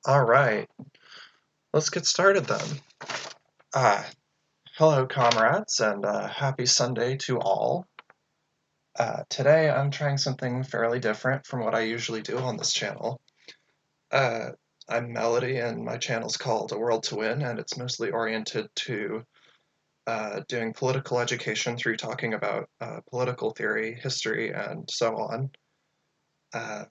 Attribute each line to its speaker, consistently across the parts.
Speaker 1: All right, let's get started then. Uh, Hello, comrades, and happy Sunday to all. Today I'm trying something fairly different from what I usually do on this channel. Uh, I'm Melody, and my channel's called A World to Win, and it's mostly oriented to doing political education through talking about political theory, history, and so on. Uh,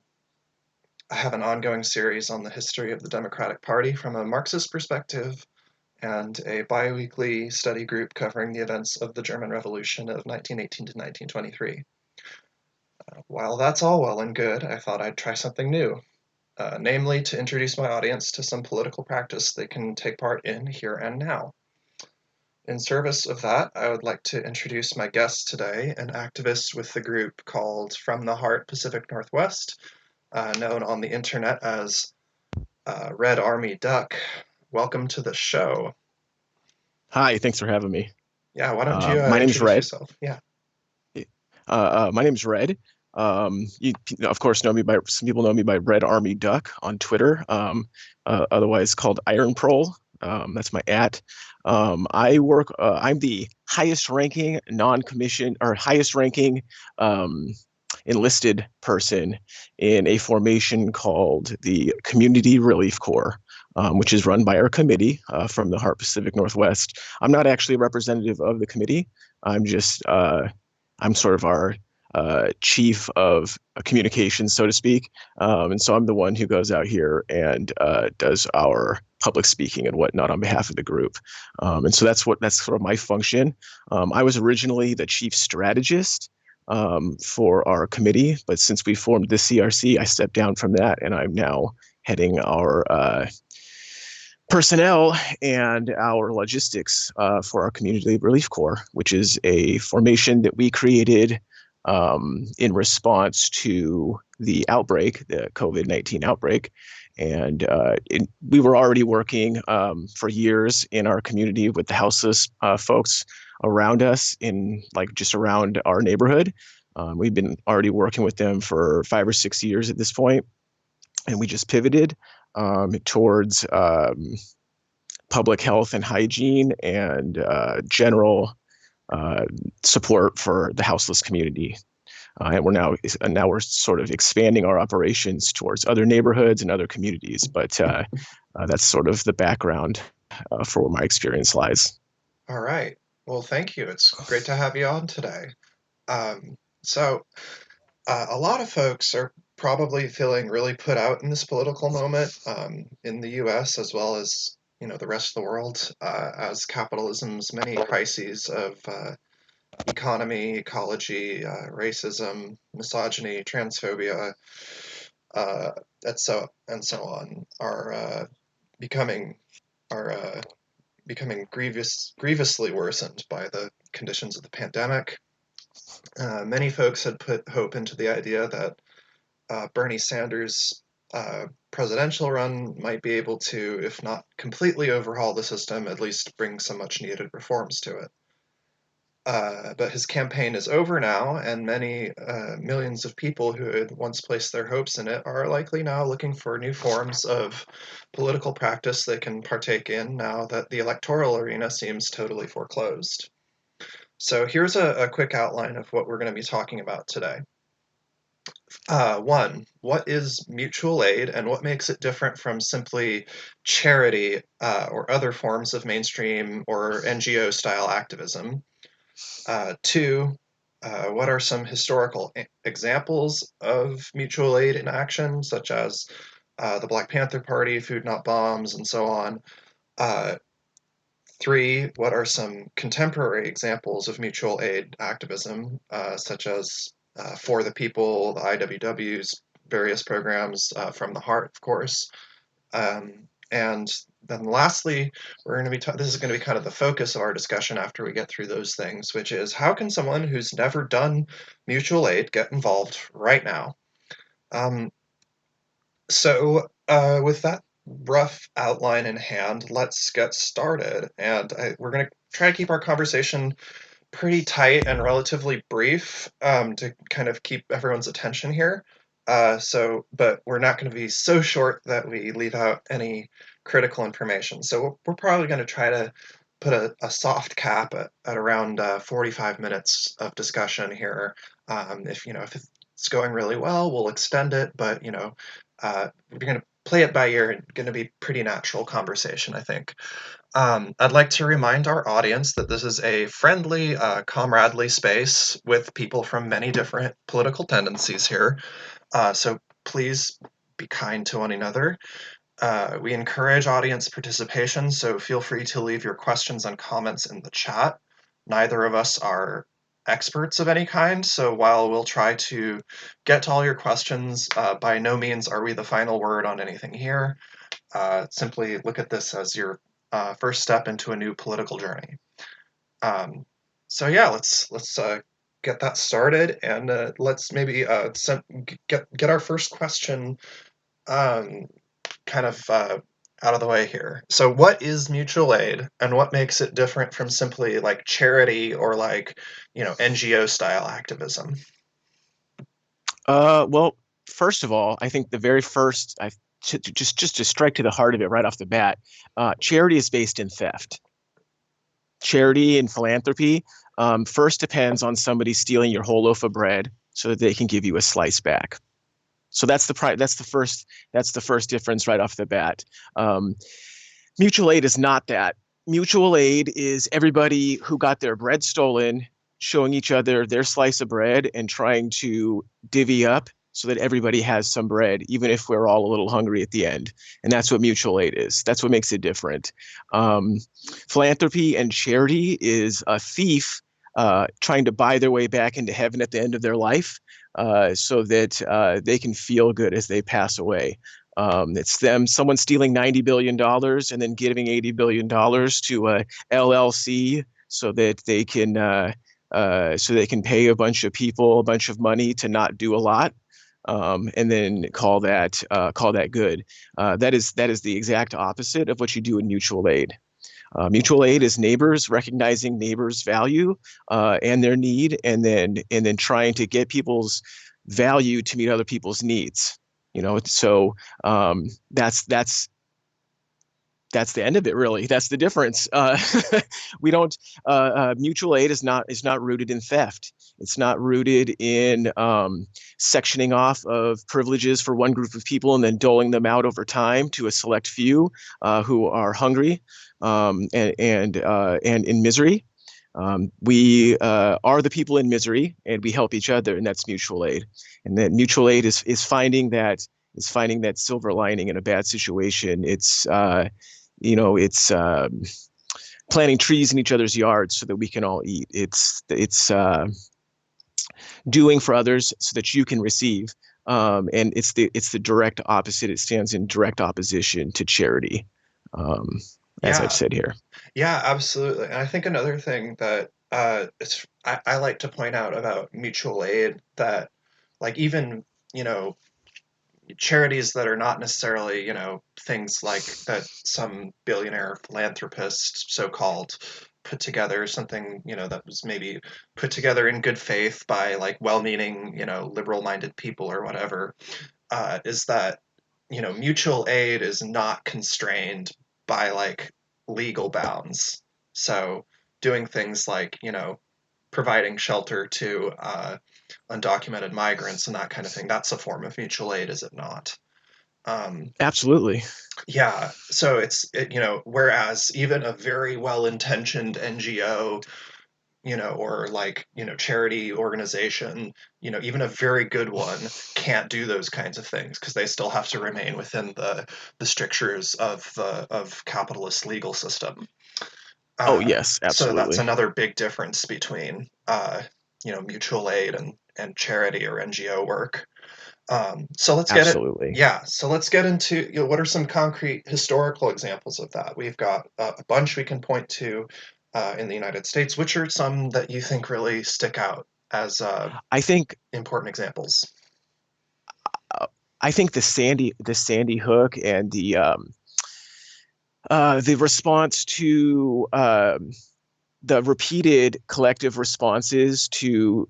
Speaker 1: I have an ongoing series on the history of the Democratic Party from a Marxist perspective, and a biweekly study group covering the events of the German Revolution of 1918 to 1923. While that's all well and good, I thought I'd try something new, namely to introduce my audience to some political practice they can take part in here and now. In service of that, I would like to introduce my guest today, an activist with the group called From the Heart Pacific Northwest, known on the internet as Red Army Duck. Welcome to the show.
Speaker 2: Hi, thanks for having me.
Speaker 1: Yeah, why don't you
Speaker 2: My name's
Speaker 1: introduce
Speaker 2: Red.
Speaker 1: yourself? Yeah.
Speaker 2: My name's Red. You of course know me by some people know me by Red Army Duck on Twitter, otherwise called Iron Prole. That's my at. I'm the highest ranking non-commissioned or highest ranking um, enlisted person in a formation called the Community Relief Corps, which is run by our committee from the Heart Pacific Northwest. I'm not actually a representative of the committee. I'm just I'm sort of our chief of communications, so to speak. And so I'm the one who goes out here and does our public speaking and whatnot on behalf of the group. And so that's sort of my function. I was originally the chief strategist for our committee, but since we formed the CRC, I stepped down from that, and I'm now heading our personnel and our logistics for our Community Relief Corps, which is a formation that we created in response to the outbreak, the COVID-19 outbreak. And we were already working for years in our community with the houseless folks around us in like just around our neighborhood. We've been already working with them for 5 or 6 years at this point, and we just pivoted towards public health and hygiene and general uh, support for the houseless community. And we're sort of expanding our operations towards other neighborhoods and other communities. But that's sort of the background for where my experience lies.
Speaker 1: All right. Well, thank you. It's great to have you on today. Um, so, a lot of folks are probably feeling really put out in this political moment in the U.S. as well as the rest of the world as capitalism's many crises of economy, ecology, racism, misogyny, transphobia, uh, and so on becoming are becoming grievously worsened by the conditions of the pandemic. Many folks had put hope into the idea that Bernie Sanders' presidential run might be able to, if not completely overhaul the system, at least bring some much needed reforms to it. But his campaign is over now, and many millions of people who had once placed their hopes in it are likely now looking for new forms of political practice they can partake in now that the electoral arena seems totally foreclosed. So here's a quick outline of what we're going to be talking about today. One, what is mutual aid and what makes it different from simply charity or other forms of mainstream or NGO style activism? Two, what are some historical examples of mutual aid in action, such as the Black Panther Party, Food Not Bombs, and so on? Uh, Three, what are some contemporary examples of mutual aid activism, such as For the People, the IWW's various programs, From the Heart, of course. And then lastly, this is going to be kind of the focus of our discussion after we get through those things, which is how can someone who's never done mutual aid get involved right now? Um, so, with that rough outline in hand, let's get started. And we're going to try to keep our conversation pretty tight and relatively brief to kind of keep everyone's attention here. But we're not going to be so short that we leave out any critical information. So we're probably going to try to put a soft cap at around 45 minutes of discussion here. If it's going really well, we'll extend it, but we're going to play it by ear and going to be pretty natural conversation, I think. I'd like to remind our audience that this is a friendly, comradely space with people from many different political tendencies here. So please be kind to one another. We encourage audience participation, so feel free to leave your questions and comments in the chat. Neither of us are experts of any kind, so while we'll try to get to all your questions, by no means are we the final word on anything here. Simply look at this as your first step into a new political journey. Um, so yeah, let's get that started, and let's maybe get our first question um, kind of out of the way here. So, what is mutual aid, and what makes it different from simply like charity or like NGO style activism?
Speaker 2: Well, first of all, I think the very first, just to strike to the heart of it right off the bat, charity is based in theft. Charity and philanthropy first depends on somebody stealing your whole loaf of bread so that they can give you a slice back. So that's the first difference right off the bat. Mutual aid is not that. Mutual aid is everybody who got their bread stolen showing each other their slice of bread and trying to divvy up so that everybody has some bread, even if we're all a little hungry at the end. And that's what mutual aid is. That's what makes it different. Um, Philanthropy and charity is a thief trying to buy their way back into heaven at the end of their life so that they can feel good as they pass away. It's someone stealing $90 billion and then giving $80 billion to a LLC so that they can pay a bunch of people a bunch of money to not do a lot. And then call that good. That is the exact opposite of what you do in mutual aid. Mutual aid is neighbors recognizing neighbors' value and their need, and then trying to get people's value to meet other people's needs. So that's the end of it, really. That's the difference. We don't. Mutual aid is not rooted in theft. It's not rooted in sectioning off of privileges for one group of people and then doling them out over time to a select few who are hungry and in misery. We are the people in misery, and we help each other, and that's mutual aid. And that mutual aid is finding that silver lining in a bad situation. It's planting trees in each other's yards so that we can all eat. It's doing for others so that you can receive. And it's the direct opposite. It stands in direct opposition to charity, as I've
Speaker 1: Yeah,
Speaker 2: said here.
Speaker 1: yeah, absolutely. And I think another thing that I like to point out about mutual aid that like even you know charities that are not necessarily, things like that some billionaire philanthropist, so called, put together, something, that was maybe put together in good faith by like well meaning, liberal minded people or whatever, is that, mutual aid is not constrained by like legal bounds. So doing things like, providing shelter to undocumented migrants and that kind of thing. That's a form of mutual aid, is it not? Um,
Speaker 2: Absolutely.
Speaker 1: yeah, so whereas even a very well-intentioned NGO, or like, charity organization, even a very good one can't do those kinds of things because they still have to remain within the strictures of the of capitalist legal system.
Speaker 2: Oh, yes,
Speaker 1: So that's
Speaker 2: absolutely.
Speaker 1: another big difference between mutual aid and charity or NGO work. So let's get it.
Speaker 2: Absolutely.
Speaker 1: Yeah, so let's get into what are some concrete historical examples of that. We've got a bunch we can point to in the United States. Which are some that you think really stick out as
Speaker 2: I think
Speaker 1: important examples?
Speaker 2: uh, I think the Sandy Hook and the response to the repeated collective responses to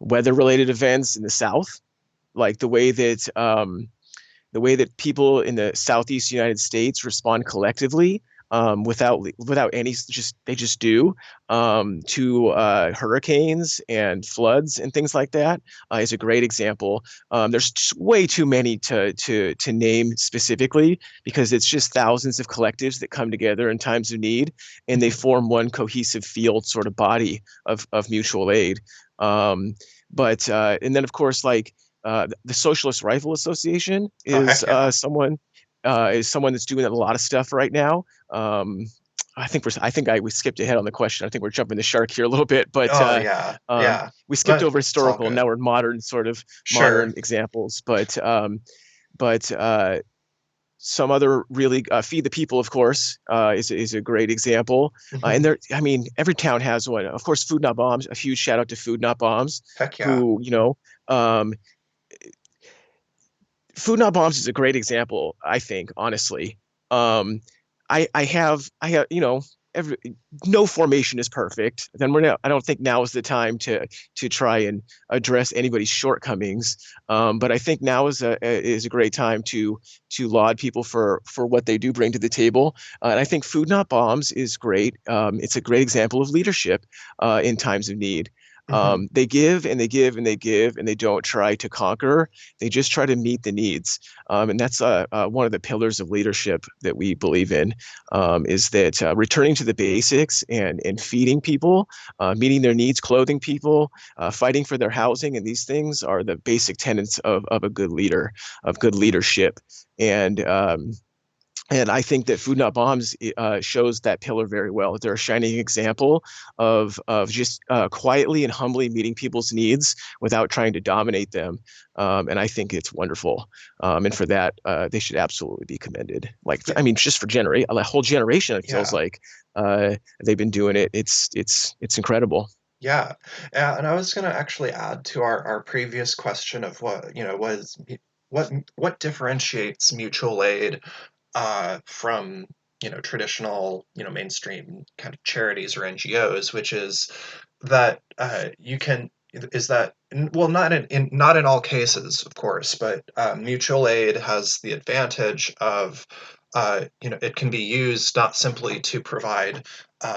Speaker 2: weather related events in the South. like the way that people in the Southeast United States respond collectively, without any, just they just do, to hurricanes and floods and things like that, is a great example. There's way too many to name specifically, because it's just thousands of collectives that come together in times of need, and they
Speaker 1: Mhm.
Speaker 2: form one cohesive field sort of body of mutual aid. Um, but and then of course, like, the Socialist Rifle Association
Speaker 1: Oh, heck yeah.
Speaker 2: is someone that's doing a lot of stuff right now. Um, we skipped ahead on the question. I think we're jumping the shark here a little bit, but
Speaker 1: Oh, yeah. Yeah.
Speaker 2: we skipped
Speaker 1: But
Speaker 2: over
Speaker 1: it's all
Speaker 2: historical.
Speaker 1: good.
Speaker 2: Now we're modern, sort of
Speaker 1: Sure.
Speaker 2: modern examples. But some other really, Feed the People, of course, is a great example. And
Speaker 1: Hmm.
Speaker 2: there, I mean, every town has one. Of course, Food Not Bombs. A huge shout out to Food Not Bombs,
Speaker 1: Heck yeah.
Speaker 2: who, um, Food Not Bombs is a great example, I think, honestly. Um, I have, every, no formation is perfect. Then I don't think now is the time to try and address anybody's shortcomings. But I think now is a great time to laud people for what they do bring to the table. And I think Food Not Bombs is great. It's a great example of leadership in times of need.
Speaker 1: Hmm.
Speaker 2: They give and they give and they give, and they don't try to conquer. They just try to meet the needs. And that's one of the pillars of leadership that we believe in, is that returning to the basics and feeding people, meeting their needs, clothing people, fighting for their housing. And these things are the basic tenets of a good leader, of good leadership. And and I think that Food Not Bombs shows that pillar very well. They're a shining example of just quietly and humbly meeting people's needs without trying to dominate them. And I think it's wonderful. And for that, they should absolutely be commended. Like,
Speaker 1: Yeah.
Speaker 2: I mean, just for a whole generation, it feels
Speaker 1: Yeah.
Speaker 2: like they've been doing it. It's incredible.
Speaker 1: Yeah. And I was going to actually add to our previous question of what differentiates mutual aid from traditional mainstream kind of charities or NGOs, which is that you can is that well, not in all cases, of course, but mutual aid has the advantage of it can be used not simply to provide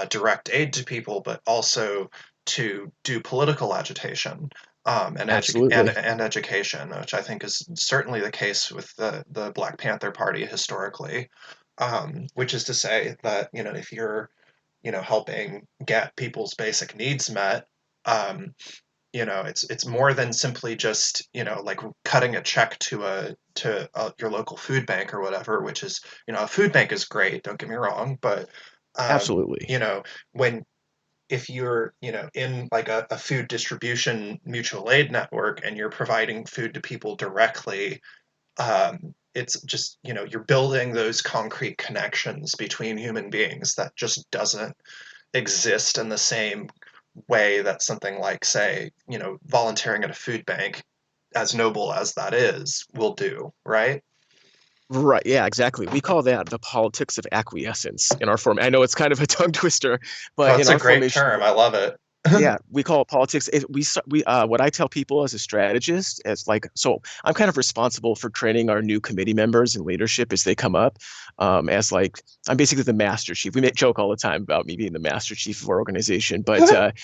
Speaker 1: direct aid to people, but also to do political agitation,
Speaker 2: Absolutely.
Speaker 1: and education, which I think is certainly the case with the Black Panther Party historically. Which is to say that if you're helping get people's basic needs met, um, it's more than simply just like cutting a check to your local food bank or whatever. Which is a food bank is great. Don't get me wrong, but
Speaker 2: Absolutely.
Speaker 1: you know when if you're in like a food distribution mutual aid network and you're providing food to people directly, it's just you're building those concrete connections between human beings that just doesn't exist in the same way that something like, say, volunteering at a food bank, as noble as that is, will do, right?
Speaker 2: Right. Yeah, exactly. We call that the politics of acquiescence in our form. I know it's kind of a tongue twister,
Speaker 1: Oh,
Speaker 2: but in
Speaker 1: it's a
Speaker 2: our
Speaker 1: great
Speaker 2: formation,
Speaker 1: term. I love it.
Speaker 2: yeah, we call it politics. What I tell people as a strategist is like, so I'm kind of responsible for training our new committee members and leadership as they come up. As like, I'm basically the master chief. We make joke all the time about me being the master chief of our organization, but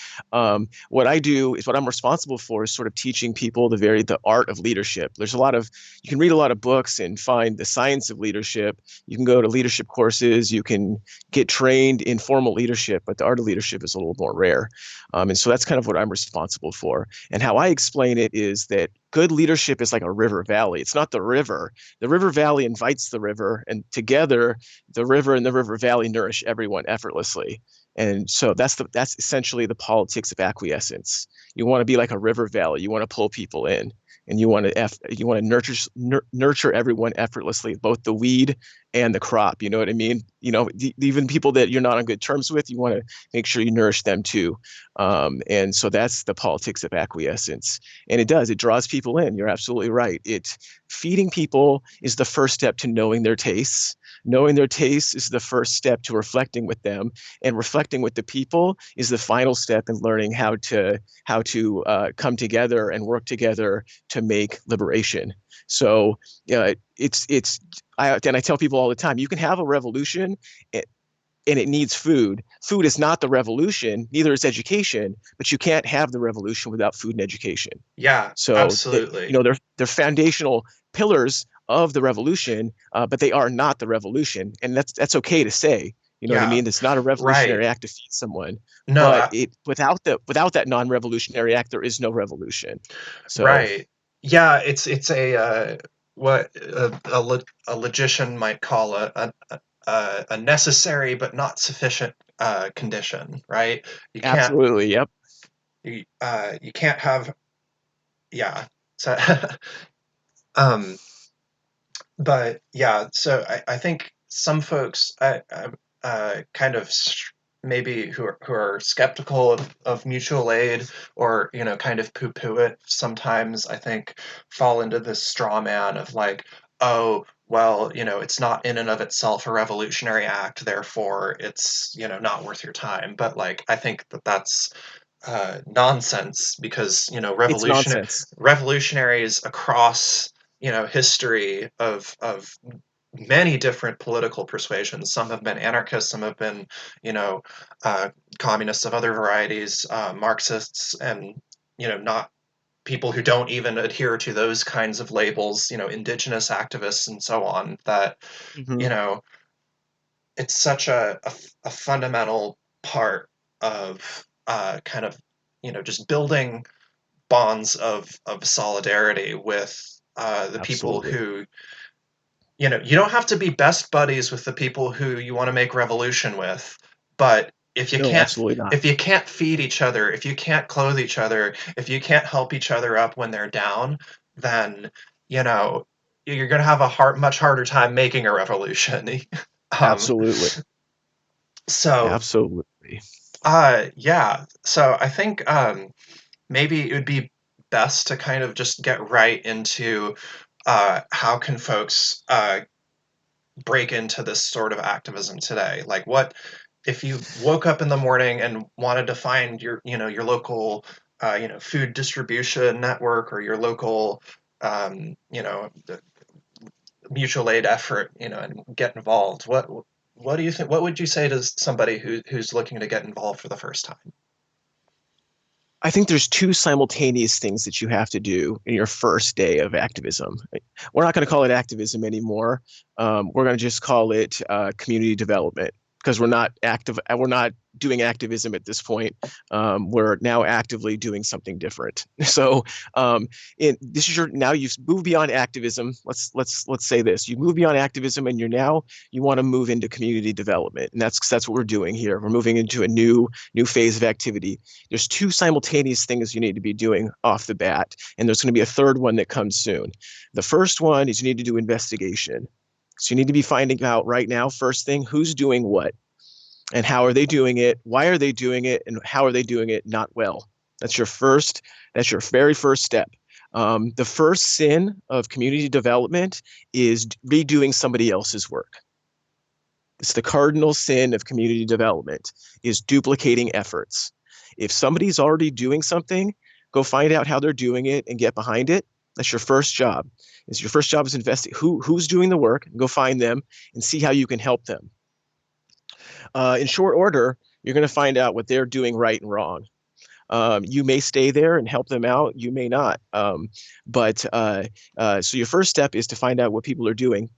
Speaker 2: what I do is what I'm responsible for is sort of teaching people the art of leadership. There's a lot of You can read a lot of books and find the science of leadership. You can go to leadership courses. You can get trained in formal leadership, but the art of leadership is a little more rare. And so that's kind of what I'm responsible for. And how I explain it is that good leadership is like a river valley. It's not the river. The river valley invites the river, and together, the river and the river valley nourish everyone effortlessly. And so that's essentially the politics of acquiescence. You want to be like a river valley. You want to pull people in, and you want to nurture everyone effortlessly, both the weed and the crop. You know what I mean? Even people that you're not on good terms with, you want to make sure you nourish them too. And so that's the politics of acquiescence. And it draws people in. You're absolutely right. Feeding people is the first step to knowing their tastes. Knowing their tastes is the first step to reflecting with them, and reflecting with the people is the final step in learning how to come together and work together to make liberation. So I tell people all the time, you can have a revolution and it needs food. Food is not the revolution, neither is education, but you can't have the revolution without food and education.
Speaker 1: Yeah,
Speaker 2: So
Speaker 1: absolutely.
Speaker 2: they're foundational pillars of the revolution, but they are not the revolution, and that's okay to say. You know what I
Speaker 1: Yeah,
Speaker 2: mean? It's not a
Speaker 1: right.
Speaker 2: revolutionary act to feed someone,
Speaker 1: No,
Speaker 2: but it without that non-revolutionary act, there is no revolution. So
Speaker 1: right. Yeah, it's a what a logician might call a necessary but not sufficient condition, right? You can't
Speaker 2: absolutely, yep,
Speaker 1: you can't have yeah. So um but yeah, so I think some folks kind of maybe who are skeptical of mutual aid, or kind of poo-poo it sometimes, I think fall into this straw man of like, oh well, it's not in and of itself a revolutionary act, therefore it's not worth your time. But like, I think that's nonsense, because
Speaker 2: it's nonsense.
Speaker 1: revolutionaries across history of many different political persuasions. Some have been anarchists, some have been you know uh, communists of other varieties, Marxists, and not people who don't even adhere to those kinds of labels, indigenous activists and so on. That
Speaker 2: Hmm.
Speaker 1: you know it's such a fundamental part of kind of just building bonds of solidarity with the people
Speaker 2: Absolutely.
Speaker 1: who you don't have to be best buddies with the people who you want to make revolution with, but
Speaker 2: No, absolutely not.
Speaker 1: if you can't feed each other, if you can't clothe each other, if you can't help each other up when they're down, then you know you're going to have a much harder time making a revolution. um,
Speaker 2: Absolutely.
Speaker 1: so
Speaker 2: Absolutely.
Speaker 1: yeah, so I think maybe it would be best to kind of just get right into how can folks break into this sort of activism today. Like, what if you woke up in the morning and wanted to find your local food distribution network, or your local mutual aid effort, and get involved? What do you think? What would you say to somebody who's looking to get involved for the first time?
Speaker 2: I think there's two simultaneous things that you have to do in your first day of activism. We're not going to call it activism anymore. We're going to just call it community development, because we're not active. We're not doing activism at this point. We're now actively doing something different. So, this is your now you've moved beyond activism. Let's say this: you move beyond activism, and you want to move into community development, and that's what we're doing here. We're moving into a new phase of activity. There's two simultaneous things you need to be doing off the bat, and there's going to be a third one that comes soon. The first one is you need to do investigation. So you need to be finding out right now, first thing, who's doing what and how are they doing it? Why are they doing it? And how are they doing it not well? That's your very first step. The first sin of community development is redoing somebody else's work. It's the cardinal sin of community development is duplicating efforts. If somebody's already doing something, go find out how they're doing it and get behind it. That's your first job. Is your first job is investing who's doing the work, and go find them and see how you can help them. In short order, you're going to find out what they're doing right and wrong. You may stay there and help them out. You may not. So your first step is to find out what people are doing,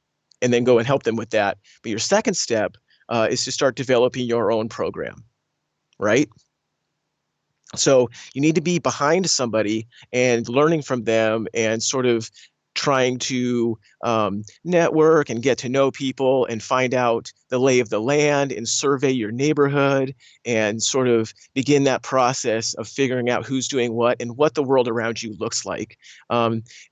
Speaker 2: and then go and help them with that. But your second step is to start developing your own program, right? So you need to be behind somebody and learning from them, and sort of trying to network and get to know people and find out the lay of the land and survey your neighborhood, and sort of begin that process of figuring out who's doing what and what the world around you looks like.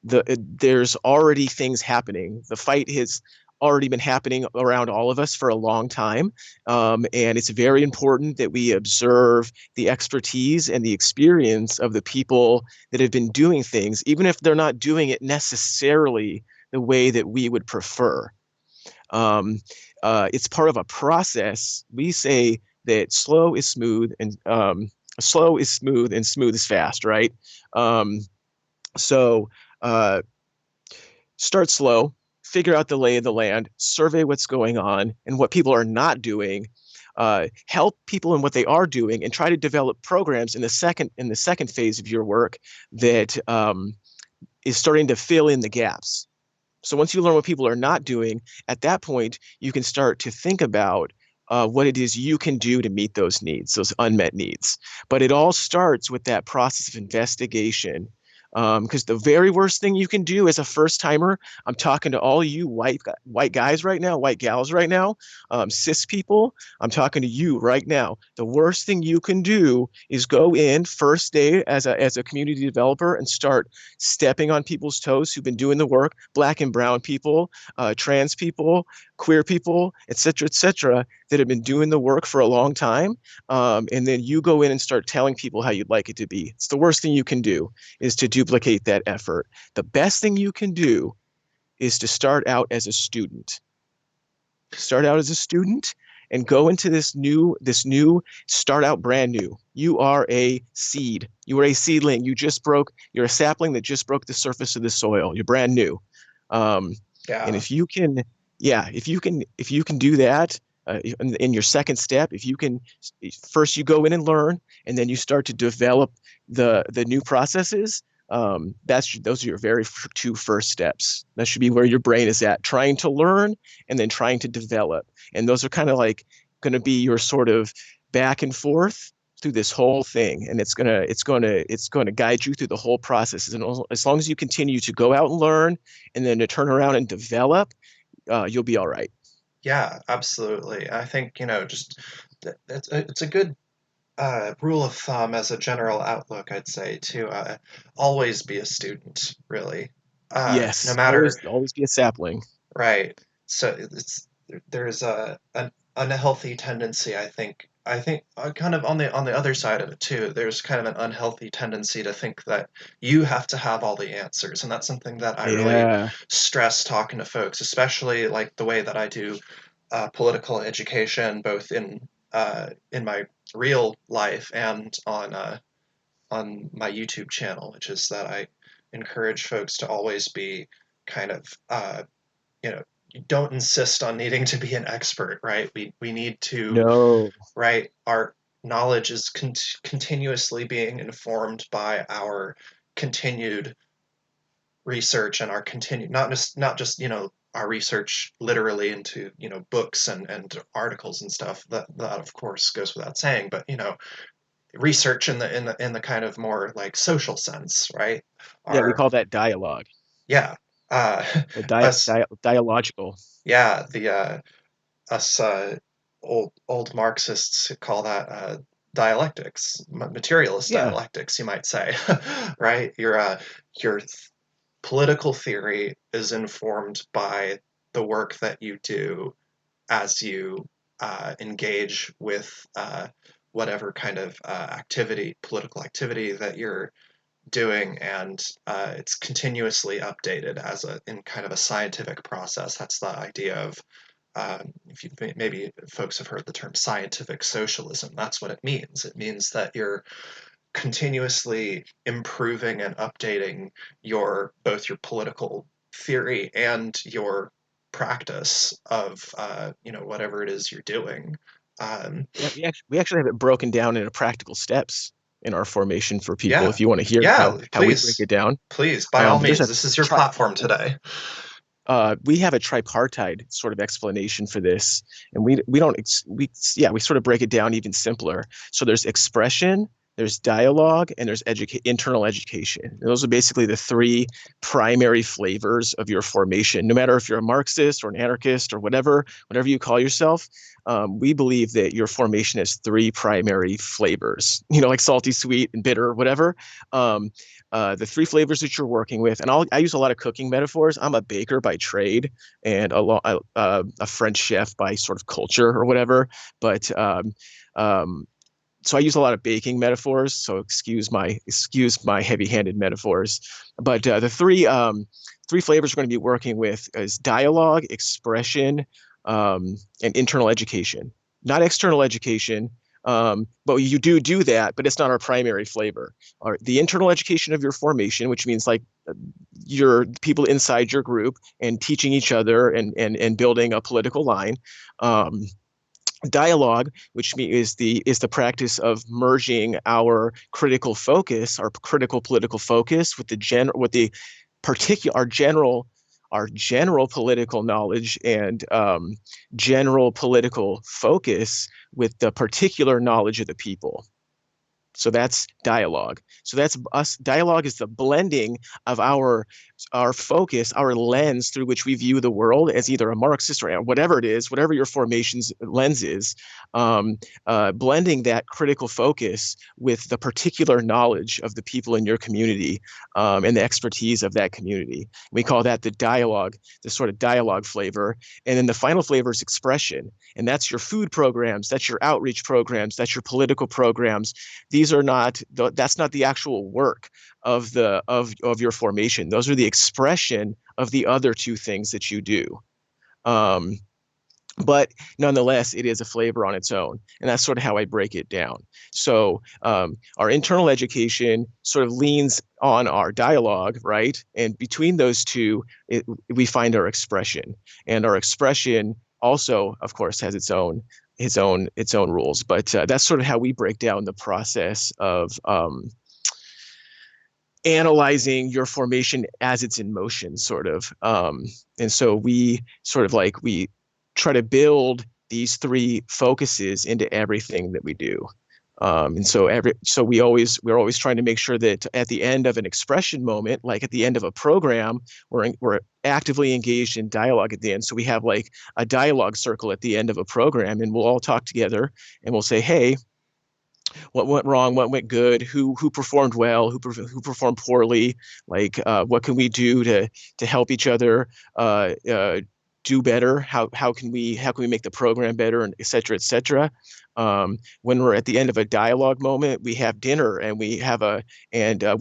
Speaker 2: There's already things happening. The fight has already been happening around all of us for a long time. And it's very important that we observe the expertise and the experience of the people that have been doing things, even if they're not doing it necessarily the way that we would prefer. Um, it's part of a process. We say that slow is smooth and smooth is fast, right? Um, so uh, start slow, figure out the lay of the land, survey what's going on and what people are not doing, help people in what they are doing, and try to develop programs in the second phase of your work that is starting to fill in the gaps. So once you learn what people are not doing, at that point you can start to think about what it is you can do to meet those needs, those unmet needs. But it all starts with that process of investigation. Because the very worst thing you can do as a first timer, I'm talking to all you white guys right now, white gals right now, cis people. I'm talking to you right now. The worst thing you can do is go in first day as a community developer and start stepping on people's toes who've been doing the work, black and brown people, trans people, queer people, et cetera, that have been doing the work for a long time. And then you go in and start telling people how you'd like it to be. It's the worst thing you can do is to duplicate that effort. The best thing you can do is to start out as a student. Start out as a student and go into this new start out brand new. You are a seed. You are a seedling. You're a sapling that just broke the surface of the soil. You're brand new. Um, and
Speaker 1: Yeah.
Speaker 2: if you can, yeah, if you can do that, in your second step, if you can, first you go in and learn, and then you start to develop the new processes. Those are your very two first steps. That should be where your brain is at, trying to learn and then trying to develop. And those are kind of like going to be your sort of back and forth through this whole thing, and it's going to guide you through the whole process. And as long as you continue to go out and learn, and then to turn around and develop, you'll be all right.
Speaker 1: Yeah, absolutely. I think, just it's a good rule of thumb as a general outlook, I'd say, to always be a student, really. No
Speaker 2: Yes,
Speaker 1: matter,
Speaker 2: always be a sapling.
Speaker 1: right. So there's an unhealthy tendency, I think. I think kind of on the other side of it too. There's kind of an unhealthy tendency to think that you have to have all the answers, and that's something that I really
Speaker 2: Yeah,
Speaker 1: stress talking to folks, especially like the way that I do political education, both in my real life and on my YouTube channel, which is that I encourage folks to always be kind of you know you don't insist on needing to be an expert, right? We need to,
Speaker 2: no,
Speaker 1: right? Our knowledge is continuously being informed by our continued research and our continued not just our research literally into books and articles and stuff that of course goes without saying, but research in the kind of more like social sense, right?
Speaker 2: yeah, we
Speaker 1: Our
Speaker 2: call that dialogue,
Speaker 1: yeah uh
Speaker 2: or
Speaker 1: us
Speaker 2: dialogical.
Speaker 1: yeah the us old Marxists call that dialectics, materialist
Speaker 2: Yeah,
Speaker 1: dialectics, you might say. Right, your political theory is informed by the work that you do as you engage with whatever kind of political activity that you're doing, and it's continuously updated as in kind of a scientific process. That's the idea of if you maybe folks have heard the term scientific socialism. That's what it means. It means that you're continuously improving and updating both your political theory and your practice of whatever it is you're doing. Um,
Speaker 2: yeah, we actually have it broken down into practical steps in our formation for people.
Speaker 1: yeah,
Speaker 2: If you want to hear
Speaker 1: yeah.
Speaker 2: how we break
Speaker 1: Please,
Speaker 2: it down,
Speaker 1: please, by all
Speaker 2: but there's
Speaker 1: means,
Speaker 2: a
Speaker 1: this is your
Speaker 2: tri
Speaker 1: platform today.
Speaker 2: we have a tripartite sort of explanation for this, and we don't we sort of break it down even simpler. So there's expression, there's dialogue, and there's internal education. And those are basically the three primary flavors of your formation. No matter if you're a Marxist or an anarchist or whatever you call yourself, we believe that your formation has three primary flavors. Like salty, sweet, and bitter, whatever. Um, the three flavors that you're working with, and I use a lot of cooking metaphors. I'm a baker by trade, and a French chef by sort of culture or whatever. But um, so I use a lot of baking metaphors. So excuse my heavy-handed metaphors. But the three flavors we're going to be working with is dialogue, expression, and internal education, not external education. But you do that, but it's not our primary flavor. The internal education of your formation, which means like your people inside your group and teaching each other and building a political line. Um, Dialogue, which is the practice of merging our critical political focus with the particular our general political knowledge and general political focus with the particular knowledge of the people. So that's dialogue. So that's us. Dialogue is the blending of our focus, our lens through which we view the world as either a Marxist or whatever it is, whatever your formation's lens is, um, blending that critical focus with the particular knowledge of the people in your community and the expertise of that community. We call that the sort of dialogue flavor. And then the final flavor is expression. And that's your food programs, that's your outreach programs, that's your political programs. That's not the actual work of your formation. Those are the expression of the other two things that you do. Um, but nonetheless, it is a flavor on its own. And that's sort of how I break it down. So our internal education sort of leans on our dialogue, right? And between those two, we find our expression. And our expression also, of course, has its own rules. But that's sort of how we break down the process of analyzing your formation as it's in motion, sort of. And so we try to build these three focuses into everything that we do. And so we're always trying to make sure that at the end of an expression moment, like at the end of a program, we're actively engaged in dialogue at the end. So we have like a dialogue circle at the end of a program, and we'll all talk together and we'll say, hey, what went wrong, what went good, who performed well, who performed poorly, like what can we do to help each other do better, how can we make the program better, and et cetera, et cetera. When we're at the end of a dialogue moment, we have dinner and we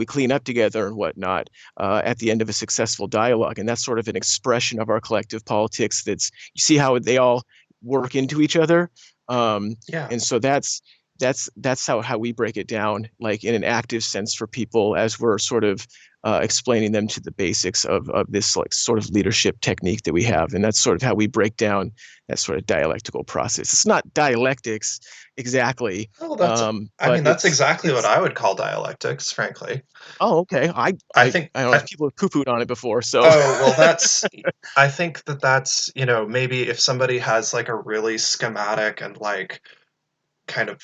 Speaker 2: clean up together and whatnot at the end of a successful dialogue. And that's sort of an expression of our collective politics. You see how they all work into each other.
Speaker 1: Yeah.
Speaker 2: And so that's how we break it down, like in an active sense for people as we're sort of explaining them to the basics of this like sort of leadership technique that we have. And that's sort of how we break down that sort of dialectical process. It's not dialectics exactly,
Speaker 1: Well, I
Speaker 2: but
Speaker 1: mean, that's
Speaker 2: it's
Speaker 1: exactly what
Speaker 2: it's
Speaker 1: I would call dialectics, frankly.
Speaker 2: oh, okay. I
Speaker 1: I
Speaker 2: I
Speaker 1: think,
Speaker 2: I don't know if people have poo-pooed on it before, so
Speaker 1: oh, well, I think that's, maybe if somebody has like a really schematic and like kind of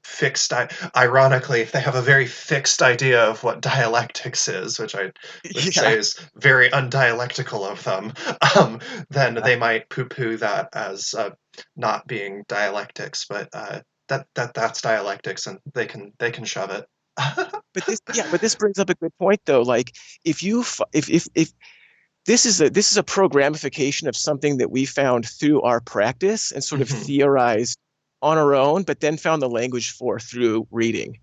Speaker 1: fixed, ironically, if they have a very fixed idea of what dialectics is, which I would
Speaker 2: yeah.
Speaker 1: say is very undialectical of them, um, then
Speaker 2: Yeah.
Speaker 1: they might poo-poo that as not being dialectics, but that's dialectics, and they can shove it.
Speaker 2: But this brings up a good point though. Like if you if this is a programification of something that we found through our practice and sort of
Speaker 1: Mhm.
Speaker 2: theorized on our own, but then found the language for through reading.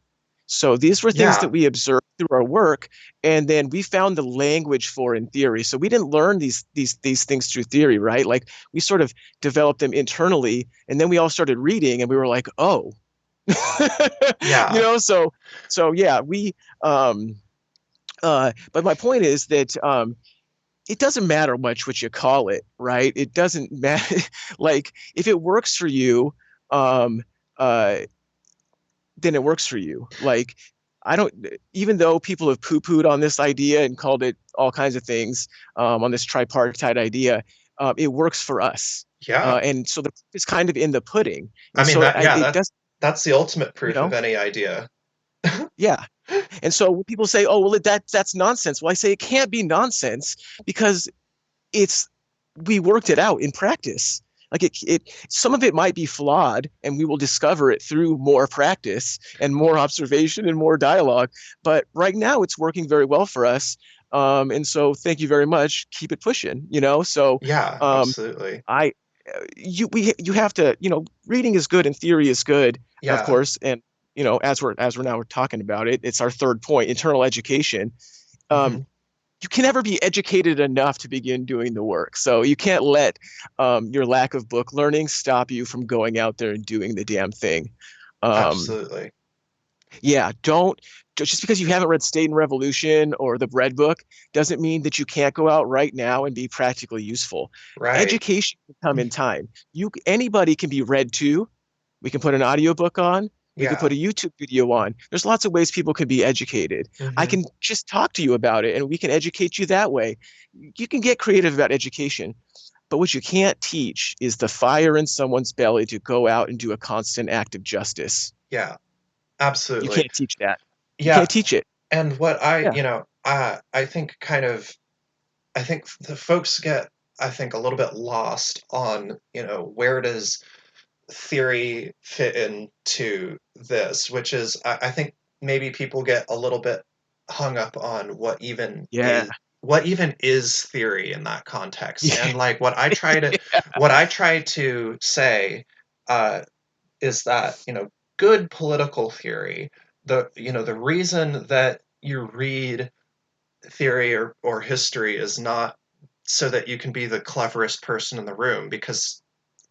Speaker 2: So these were things that
Speaker 1: Yeah,
Speaker 2: we observed through our work, and then we found the language for in theory. So we didn't learn these things through theory, right? Like we sort of developed them internally, and then we all started reading, and we were like, oh, you
Speaker 1: yeah.
Speaker 2: know. So yeah, we. But my point is that it doesn't matter much what you call it, right? It doesn't matter. Like if it works for you, um, uh, then it works for you. Like I don't, even though people have poo-pooed on this idea and called it all kinds of things on this tripartite idea, it works for us.
Speaker 1: Yeah.
Speaker 2: And so the proof is kind of in the pudding.
Speaker 1: I
Speaker 2: And
Speaker 1: mean,
Speaker 2: so
Speaker 1: that yeah,
Speaker 2: it does.
Speaker 1: That's the ultimate
Speaker 2: you
Speaker 1: proof of
Speaker 2: know?
Speaker 1: any idea.
Speaker 2: Yeah. And so when people say, "Oh, well, that's nonsense." Well, I say it can't be nonsense because it's we worked it out in practice. Like some of it might be flawed, and we will discover it through more practice and more observation and more dialogue. But right now, it's working very well for us. And so, thank you very much. Keep it pushing. So
Speaker 1: Yeah,
Speaker 2: um,
Speaker 1: absolutely.
Speaker 2: I you have to reading is good and theory is good, of
Speaker 1: Yeah.
Speaker 2: course. And as we're now talking about it, it's our third point, internal education. um,
Speaker 1: Hmm.
Speaker 2: you can never be educated enough to begin doing the work. So you can't let your lack of book learning stop you from going out there and doing the damn thing. Um,
Speaker 1: Absolutely.
Speaker 2: yeah, don't just because you haven't read State and Revolution or the Bread Book doesn't mean that you can't go out right now and be practically useful.
Speaker 1: Right.
Speaker 2: Education can come in time. Anybody can be read to. We can put an audiobook on. We could
Speaker 1: Yeah.
Speaker 2: put a YouTube video on. There's lots of ways people can be educated. I
Speaker 1: Hmm.
Speaker 2: can just talk to you about it and we can educate you that way. You can get creative about education, but what you can't teach is the fire in someone's belly to go out and do a constant act of justice.
Speaker 1: Yeah,
Speaker 2: You
Speaker 1: absolutely.
Speaker 2: can't teach that. You
Speaker 1: Yeah.
Speaker 2: can't teach it.
Speaker 1: And what I,
Speaker 2: Yeah.
Speaker 1: I think I think the folks get, I think, a little bit lost on, where does theory fit into this, which is, I think maybe people get a little bit hung up on
Speaker 2: Yeah.
Speaker 1: what even is theory in that context.
Speaker 2: Yeah.
Speaker 1: And like what I try to say uh, is that, good political theory, the reason that you read theory or history is not so that you can be the cleverest person in the room, because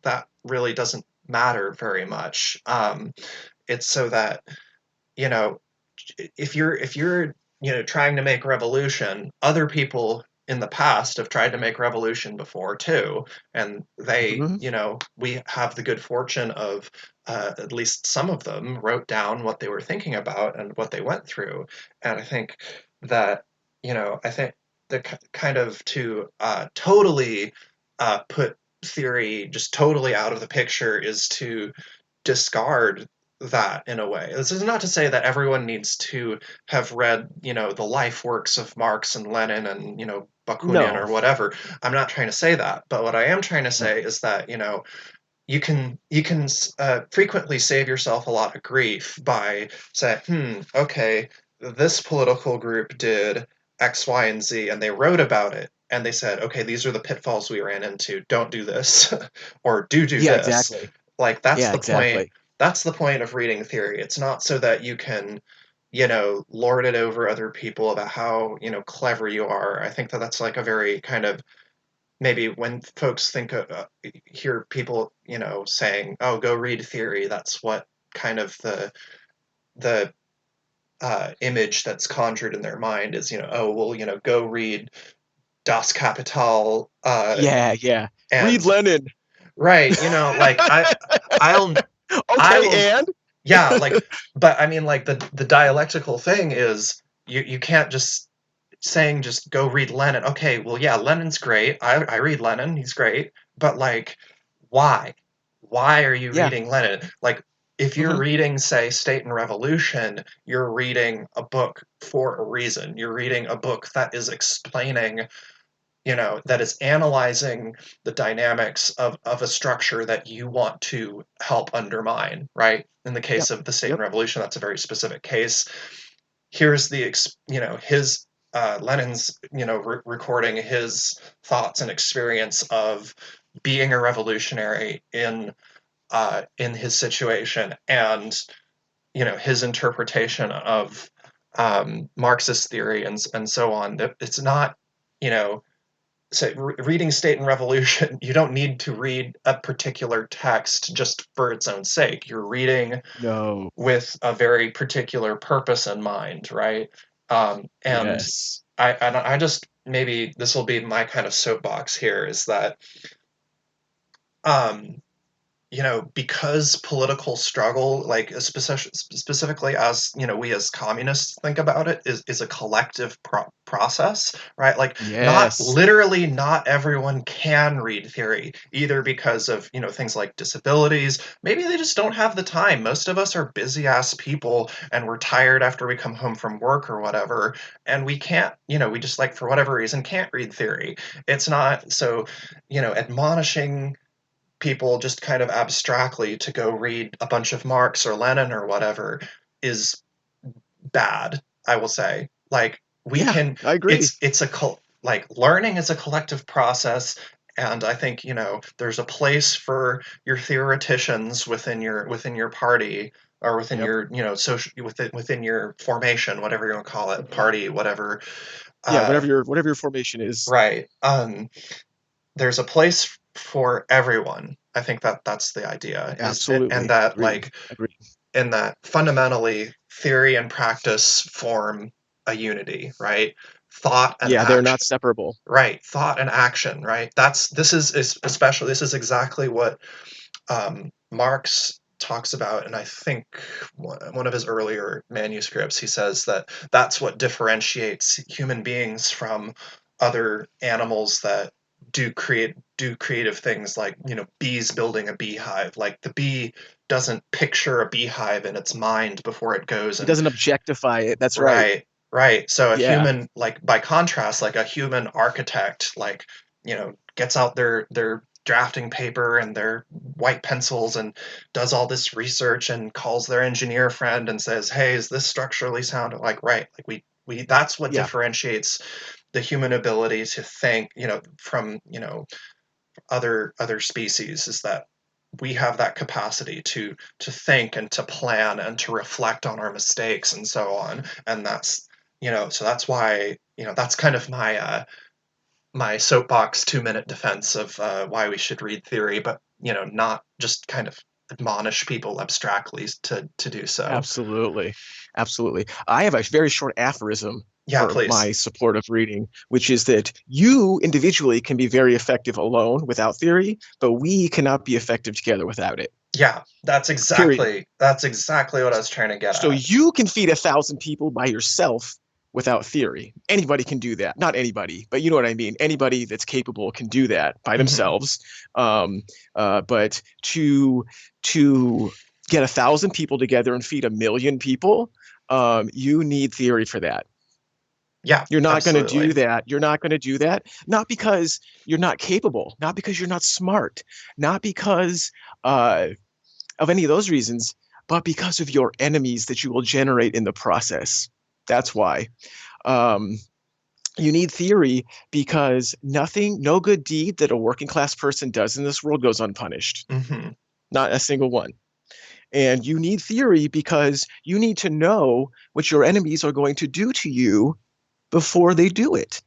Speaker 1: that really doesn't matter very much. It's so that, you know, if you're trying to make revolution, other people in the past have tried to make revolution before too, and
Speaker 2: Mhm.
Speaker 1: we have the good fortune of at least some of them wrote down what they were thinking about and what they went through. And I think that, I think the kind of to totally put theory just totally out of the picture is to discard that in a way. This is not to say that everyone needs to have read, the life works of Marx and Lenin and, Bakunin
Speaker 2: No.
Speaker 1: or whatever. I'm not trying to say that, but what I am trying to
Speaker 2: No.
Speaker 1: say is that, you can frequently save yourself a lot of grief by saying, okay, this political group did X, Y, and Z, and they wrote about it, and they said, okay, these are the pitfalls we ran into. Don't do this, or do
Speaker 2: Yeah,
Speaker 1: this.
Speaker 2: exactly.
Speaker 1: Like that's
Speaker 2: Yeah,
Speaker 1: the point.
Speaker 2: exactly.
Speaker 1: That's the point of reading theory. It's not so that you can, lord it over other people about how clever you are. I think that that's like a very kind of, maybe when folks think of hear people saying, oh, go read theory, that's what kind of the image that's conjured in their mind is, oh, well, go read Das Kapital,
Speaker 2: Yeah, yeah. Read
Speaker 1: and
Speaker 2: Lenin.
Speaker 1: right, like I'll
Speaker 2: Okay,
Speaker 1: I'll
Speaker 2: and
Speaker 1: yeah, like, but I mean, like, the dialectical thing is, you can't just go read Lenin. Okay, well, yeah, Lenin's great. I read Lenin. He's great. But like, why? Why are you
Speaker 2: yeah.
Speaker 1: reading Lenin? Like, if you're
Speaker 2: Hmm.
Speaker 1: reading, say, State and Revolution, you're reading a book for a reason. You're reading a book that is explaining, that is analyzing the dynamics of a structure that you want to help undermine, right? In the
Speaker 2: Yep.
Speaker 1: case of the State and
Speaker 2: Yep.
Speaker 1: Revolution, that's a very specific case. Here's his Lenin's recording his thoughts and experience of being a revolutionary in his situation, and his interpretation of Marxist theory and so on. That it's not, you know say reading State and Revolution. You don't need to read a particular text just for its own sake. You're reading
Speaker 2: No.
Speaker 1: with a very particular purpose in mind, right? And
Speaker 2: Yes.
Speaker 1: I just, maybe this will be my kind of soapbox here, is that, um, because political struggle, like specifically as we as communists think about it, is a collective process, right? Like, not
Speaker 2: Yes.
Speaker 1: literally, not everyone can read theory, either because of things like disabilities. Maybe they just don't have the time. Most of us are busy ass people, and we're tired after we come home from work or whatever, and we can't, we just, like, for whatever reason, can't read theory. It's not so, admonishing people just kind of abstractly to go read a bunch of Marx or Lenin or whatever is bad, I will say. Like, we
Speaker 2: Yeah,
Speaker 1: can,
Speaker 2: I agree.
Speaker 1: it's a like, learning is a collective process, and I think, there's a place for your theoreticians within your party, or within
Speaker 2: Yep.
Speaker 1: your, social, within your formation, whatever you want to call it, party, whatever.
Speaker 2: Yeah,
Speaker 1: uh
Speaker 2: whatever your formation is.
Speaker 1: right. There's a place for everyone. I think that's the idea, is, and
Speaker 2: Absolutely.
Speaker 1: that,
Speaker 2: Agree.
Speaker 1: like,
Speaker 2: Agree.
Speaker 1: in that fundamentally theory and practice form a unity, right? Thought and
Speaker 2: Yeah, they're
Speaker 1: action,
Speaker 2: not separable.
Speaker 1: right? Thought and action, right? This is especially, this is exactly what Marx talks about, and I think one of his earlier manuscripts, he says that that's what differentiates human beings from other animals that do creative things, like bees building a beehive. Like, the bee doesn't picture a beehive in its mind before it goes
Speaker 2: It
Speaker 1: and
Speaker 2: doesn't objectify it. That's right.
Speaker 1: right, right. So a
Speaker 2: Yeah.
Speaker 1: human, like, by contrast, like a human architect, like, gets out their drafting paper and their white pencils and does all this research and calls their engineer friend and says, "Hey, is this structurally sound?" Like, right, like, we that's what
Speaker 2: Yeah.
Speaker 1: differentiates the human ability to think, from, other species, is that we have that capacity to think and to plan and to reflect on our mistakes and so on. And that's, so that's why, that's kind of my soapbox 2-minute defense of why we should read theory, but not just kind of admonish people abstractly to do so.
Speaker 2: Absolutely. Absolutely. I have a very short aphorism
Speaker 1: Yeah,
Speaker 2: for
Speaker 1: please.
Speaker 2: my support of reading, which is that you individually can be very effective alone without theory, but we cannot be effective together without it.
Speaker 1: Yeah,
Speaker 2: Period.
Speaker 1: that's exactly what I was trying to get
Speaker 2: So
Speaker 1: at.
Speaker 2: you can feed 1,000 people by yourself without theory. Anybody can do that. Not anybody, but you know what I mean. Anybody that's capable can do that by
Speaker 1: Hmm.
Speaker 2: themselves. Um, but to get 1,000 people together and feed 1,000,000 people, you need theory for that.
Speaker 1: Yeah,
Speaker 2: You're not going to do
Speaker 1: absolutely.
Speaker 2: that. You're not going to do that. Not because you're not capable, not because you're not smart, not because uh, of any of those reasons, but because of your enemies that you will generate in the process. That's why. Um, you need theory because nothing, no good deed that a working class person does in this world goes unpunished.
Speaker 1: Hmm.
Speaker 2: Not a single one. And you need theory because you need to know what your enemies are going to do to you before they do it.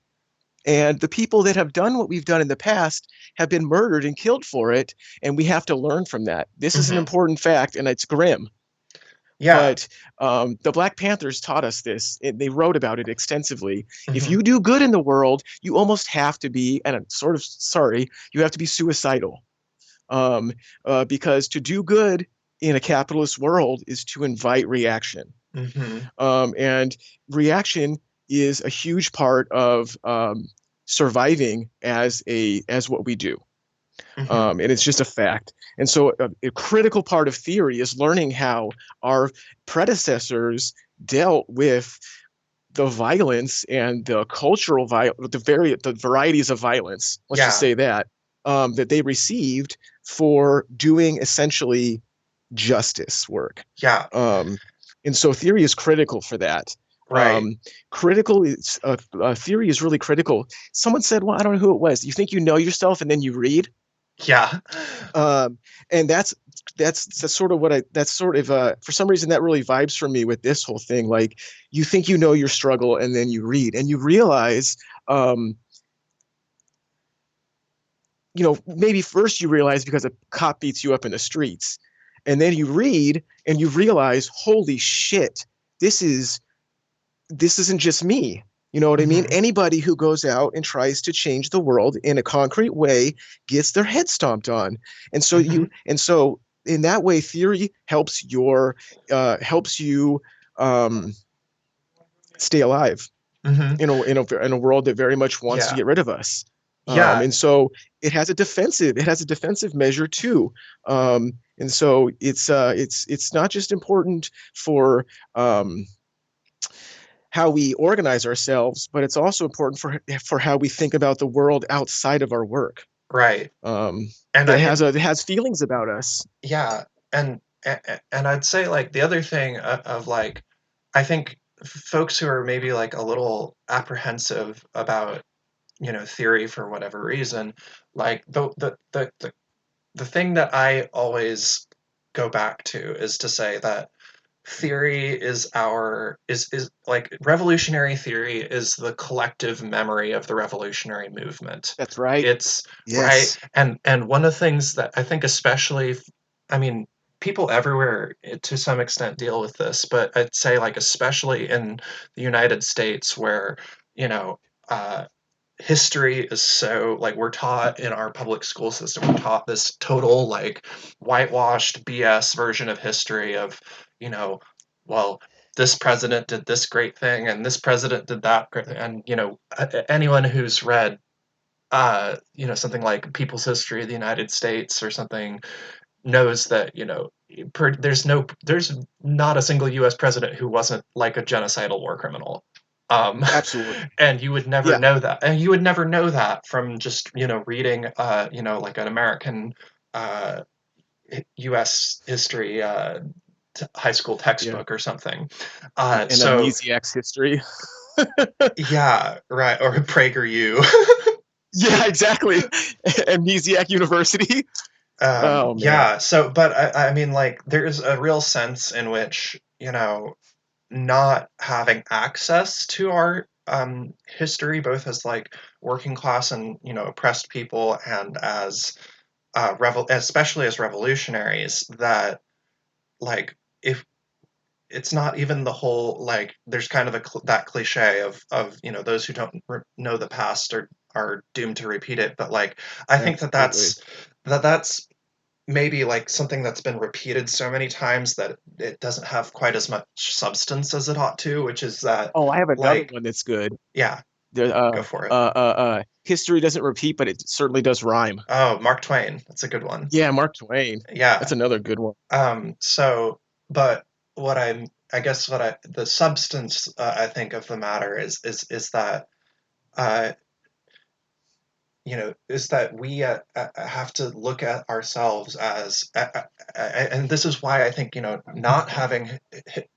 Speaker 2: And the people that have done what we've done in the past have been murdered and killed for it. And we have to learn from that. This is an
Speaker 1: Hmm.
Speaker 2: important fact, and it's grim.
Speaker 1: Yeah.
Speaker 2: But the Black Panthers taught us this. They wrote about it extensively. If
Speaker 1: Hmm.
Speaker 2: you do good in the world, you almost have to be, and I'm sort of sorry, you have to be suicidal. Um, because to do good in a capitalist world is to invite reaction.
Speaker 1: Hmm.
Speaker 2: And reaction is a huge part of surviving as what we do.
Speaker 1: Hmm.
Speaker 2: And it's just a fact. And so a critical part of theory is learning how our predecessors dealt with the violence and the cultural violence, the varieties of violence. Let's just
Speaker 1: Yeah.
Speaker 2: say that they received for doing essentially justice work.
Speaker 1: Yeah.
Speaker 2: Um, and so theory is critical for that.
Speaker 1: Right.
Speaker 2: Um, critical is theory is really critical. Someone said, "Well, I don't know who it was. You think you know yourself, and then you read."
Speaker 1: Yeah.
Speaker 2: Um, and that's sort of what I that's sort of for some reason that really vibes for me with this whole thing. Like, you think you know your struggle, and then you read, and you realize, um, maybe first you realize because a cop beats you up in the streets, and then you read and you realize, holy shit, this is this isn't just me. You know what I mean?
Speaker 1: Hmm.
Speaker 2: Anybody who goes out and tries to change the world in a concrete way gets their head stomped on.
Speaker 1: Hmm.
Speaker 2: And so in that way, theory helps you um, stay alive
Speaker 1: Hmm.
Speaker 2: in a world that very much wants to
Speaker 1: Yeah.
Speaker 2: get rid of us.
Speaker 1: Yeah.
Speaker 2: And so it has a defensive measure too. And so it's not just important for how we organize ourselves, but it's also important for how we think about the world outside of our work.
Speaker 1: Right.
Speaker 2: Um,
Speaker 1: And I
Speaker 2: that
Speaker 1: mean,
Speaker 2: it has feelings about us.
Speaker 1: yeah, and I'd say like the other thing of like I think folks who are maybe like a little apprehensive about, theory for whatever reason, like the thing that I always go back to is to say that theory is our is like revolutionary theory is the collective memory of the revolutionary movement.
Speaker 2: That's right.
Speaker 1: It's right.
Speaker 2: Yes,
Speaker 1: And one of the things that I think especially, I mean, people everywhere to some extent deal with this, but I'd say like especially in the United States where, you know uh history is so like we're taught in our public school system, we're taught this total like whitewashed BS version of history of, you know, well, this president did this great thing and this president did that great thing. And, anyone who's read, something like People's History of the United States or something knows that, there's not a single US president who wasn't like a genocidal war criminal. Um,
Speaker 2: absolutely.
Speaker 1: and you would never
Speaker 2: Yeah,
Speaker 1: know that. And you would never know that from just, reading, like an American uh, US history high school
Speaker 2: yeah.
Speaker 1: textbook or something.
Speaker 2: And
Speaker 1: So,
Speaker 2: amnesiac's history.
Speaker 1: yeah, right. Or PragerU.
Speaker 2: Yeah, exactly. Amnesiac University. Oh man.
Speaker 1: Yeah. So, but I mean, like, there's a real sense in which, not having access to our history, both as like working class and oppressed people, and as especially as revolutionaries, that like if it's not even the whole like there's kind of that cliche of those who don't know the past are doomed to repeat it, but like I think that
Speaker 2: Absolutely.
Speaker 1: that's maybe like something that's been repeated so many times that it doesn't have quite as much substance as it ought to, which is that,
Speaker 2: Oh, I have another
Speaker 1: like,
Speaker 2: one that's good.
Speaker 1: yeah,
Speaker 2: There,
Speaker 1: go for it.
Speaker 2: history doesn't repeat, but it certainly does rhyme.
Speaker 1: Oh, Mark Twain, that's a good one.
Speaker 2: Yeah, Mark Twain. That's
Speaker 1: Yeah.
Speaker 2: another good one.
Speaker 1: So, but I guess the substance, I think, of the matter is that, uh, is that we have to look at ourselves as, and this is why I think, not having,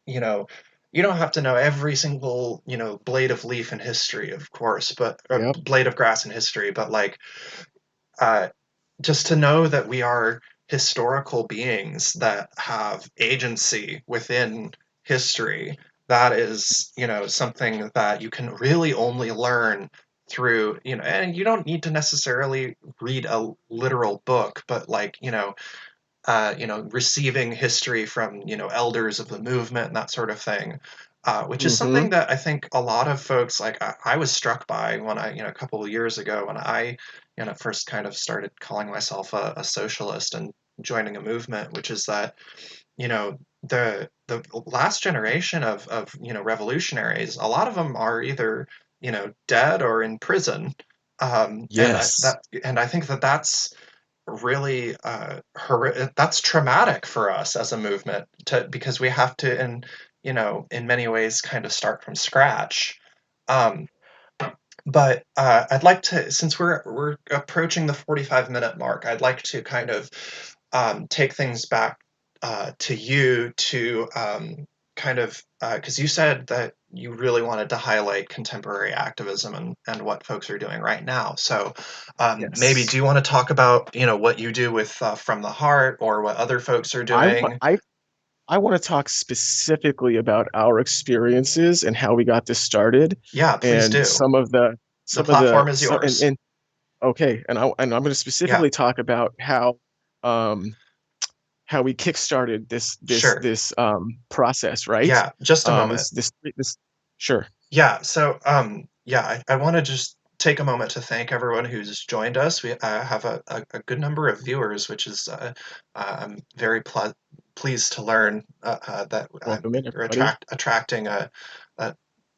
Speaker 1: you know, you don't have to know every single, blade of leaf in history, of course, but or
Speaker 2: Yep.
Speaker 1: blade of grass in history, but like, uh, just to know that we are historical beings that have agency within history. That is, something that you can really only learn through, and you don't need to necessarily read a literal book, but like, receiving history from, elders of the movement and that sort of thing, which is
Speaker 2: Mm-hmm.
Speaker 1: something that I think a lot of folks, like I was struck by when a couple of years ago when I, first kind of started calling myself a socialist and joining a movement, which is that, the last generation of revolutionaries, a lot of them are either, dead or in prison.
Speaker 2: Yes.
Speaker 1: And I think that that's really that's traumatic for us as a movement because we have to in many ways kind of start from scratch. um, but I'd like to, since we're approaching the 45-minute mark, I'd like to kind of take things back to you to kind of because you said that you really wanted to highlight contemporary activism and what folks are doing right now. So maybe
Speaker 2: Yes.
Speaker 1: do you want to talk about what you do with From the Heart, or what other folks are
Speaker 2: I want
Speaker 1: doing?
Speaker 2: I want to talk specifically about our experiences and how we got this started,
Speaker 1: Yeah, please
Speaker 2: and
Speaker 1: do. The
Speaker 2: some of the
Speaker 1: platform is
Speaker 2: so,
Speaker 1: yours.
Speaker 2: and okay, and I'm going to
Speaker 1: Yeah,
Speaker 2: specifically talk about um how we kickstarted
Speaker 1: sure.
Speaker 2: this process, right?
Speaker 1: Yeah, just a moment.
Speaker 2: This sure.
Speaker 1: Yeah, so yeah, I want to just take a moment to thank everyone who's joined us. We have a good number of viewers, which is I'm very pleased to learn that
Speaker 2: Welcome in,
Speaker 1: you're
Speaker 2: everybody.
Speaker 1: attracting a